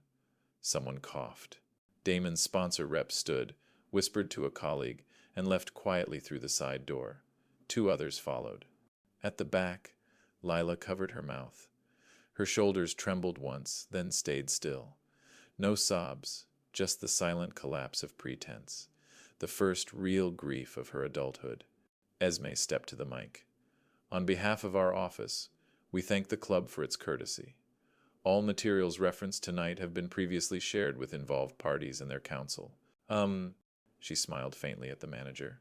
Someone coughed. Damon's sponsor rep stood, whispered to a colleague, and left quietly through the side door. 2 others followed. At the back, Lila covered her mouth. Her shoulders trembled once, then stayed still. No sobs, just the silent collapse of pretense, the first real grief of her adulthood. Esme stepped to the mic. On behalf of our office, we thank the club for its courtesy. All materials referenced tonight have been previously shared with involved parties and their counsel. She smiled faintly at the manager.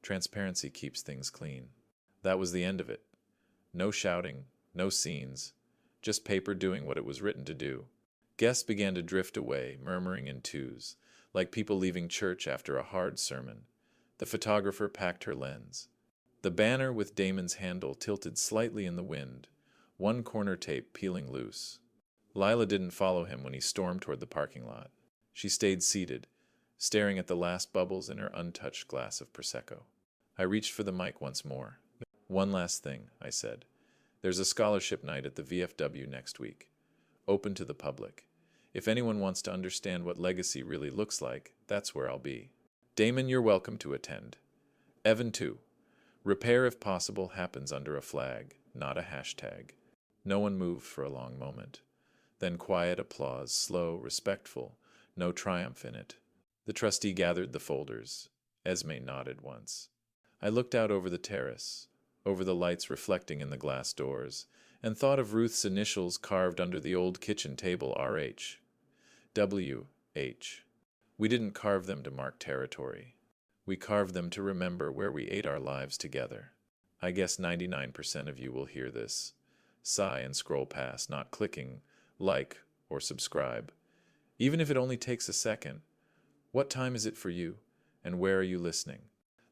Transparency keeps things clean. That was the end of it. No shouting, no scenes, just paper doing what it was written to do. Guests began to drift away, murmuring in twos, like people leaving church after a hard sermon. The photographer packed her lens. The banner with Damon's handle tilted slightly in the wind, one corner tape peeling loose. Lila didn't follow him when he stormed toward the parking lot. She stayed seated, staring at the last bubbles in her untouched glass of Prosecco. I reached for the mic once more. One last thing, I said. There's a scholarship night at the VFW next week, open to the public. If anyone wants to understand what legacy really looks like, that's where I'll be. Damon, you're welcome to attend. Evan, too. Repair, if possible, happens under a flag, not a hashtag. No one moved for a long moment. Then quiet applause, slow, respectful, no triumph in it. The trustee gathered the folders. Esme nodded once. I looked out over the terrace, over the lights reflecting in the glass doors, and thought of Ruth's initials carved under the old kitchen table, RH. W.H. We didn't carve them to mark territory. We carved them to remember where we ate our lives together. I guess 99% of you will hear this. Sigh and scroll past, not clicking like or subscribe. Even if it only takes a second. What time is it for you, and where are you listening?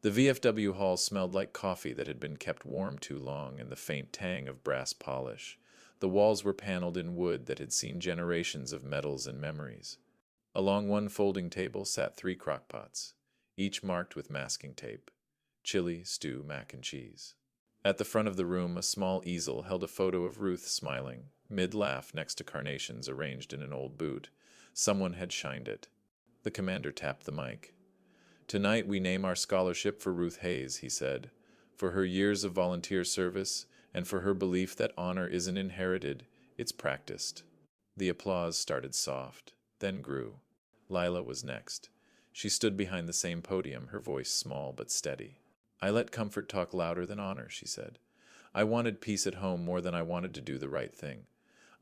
The VFW hall smelled like coffee that had been kept warm too long, and the faint tang of brass polish. The walls were paneled in wood that had seen generations of metals and memories. Along one folding table sat 3 crockpots, each marked with masking tape. Chili, stew, mac and cheese. At the front of the room, a small easel held a photo of Ruth smiling, mid-laugh next to carnations arranged in an old boot. Someone had shined it. The commander tapped the mic. Tonight we name our scholarship for Ruth Hayes, he said, for her years of volunteer service and for her belief that honor isn't inherited, it's practiced. The applause started soft, then grew. Lila was next. She stood behind the same podium, her voice small but steady. I let comfort talk louder than honor, she said. I wanted peace at home more than I wanted to do the right thing.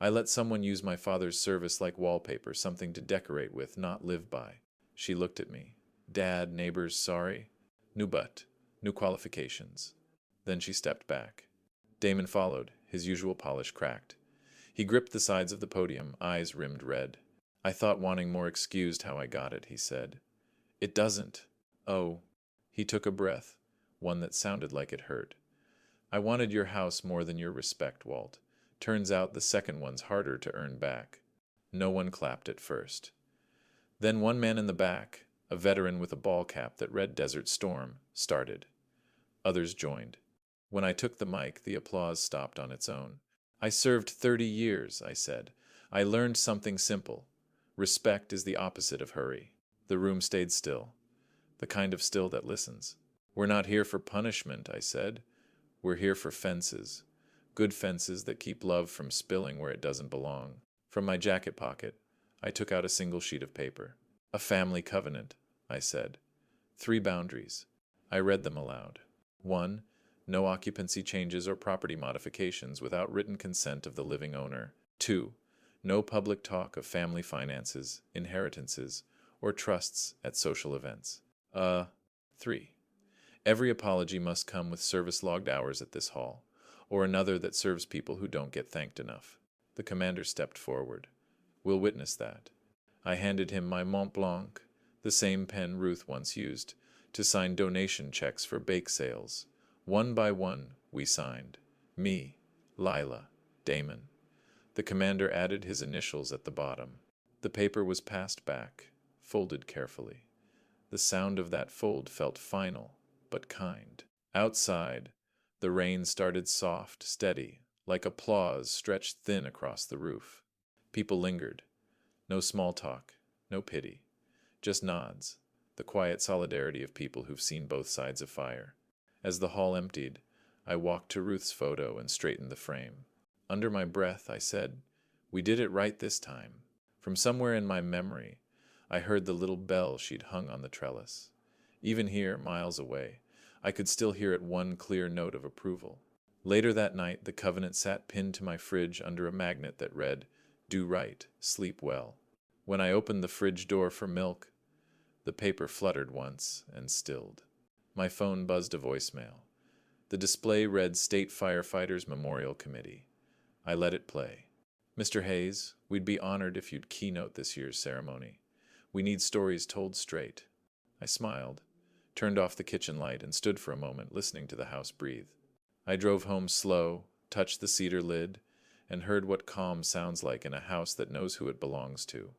I let someone use my father's service like wallpaper, something to decorate with, not live by. She looked at me. Dad, neighbors, sorry. New qualifications. Then she stepped back. Damon followed, his usual polish cracked. He gripped the sides of the podium, eyes rimmed red. I thought wanting more excused how I got it, he said. It doesn't. Oh. He took a breath, one that sounded like it hurt. I wanted your house more than your respect, Walt. Turns out the second one's harder to earn back. No one clapped at first. Then one man in the back, a veteran with a ball cap that read Desert Storm, started. Others joined. When I took the mic, the applause stopped on its own. I served 30 years, I said. I learned something simple. Respect is the opposite of hurry. The room stayed still, the kind of still that listens. We're not here for punishment, I said. We're here for fences. Good fences that keep love from spilling where it doesn't belong. From my jacket pocket, I took out a single sheet of paper. A family covenant, I said. 3 boundaries. I read them aloud. 1. No occupancy changes or property modifications without written consent of the living owner. 2. No public talk of family finances, inheritances, or trusts at social events. 3. Every apology must come with service-logged hours at this hall, or another that serves people who don't get thanked enough. The commander stepped forward. We'll witness that. I handed him my Mont Blanc, the same pen Ruth once used, to sign donation checks for bake sales. One by one, we signed. Me, Lila, Damon. The commander added his initials at the bottom. The paper was passed back, folded carefully. The sound of that fold felt final, but kind. Outside, the rain started soft, steady, like applause stretched thin across the roof. People lingered. No small talk, no pity. Just nods, the quiet solidarity of people who've seen both sides of fire. As the hall emptied, I walked to Ruth's photo and straightened the frame. Under my breath, I said, "We did it right this time." From somewhere in my memory, I heard the little bell she'd hung on the trellis. Even here, miles away, I could still hear it one clear note of approval. Later that night, the covenant sat pinned to my fridge under a magnet that read, "Do right, sleep well." When I opened the fridge door for milk, the paper fluttered once and stilled. My phone buzzed a voicemail. The display read State Firefighters Memorial Committee. I let it play. "Mr. Hayes, we'd be honored if you'd keynote this year's ceremony. We need stories told straight." I smiled, turned off the kitchen light, and stood for a moment listening to the house breathe. I drove home slow, touched the cedar lid, and heard what calm sounds like in a house that knows who it belongs to.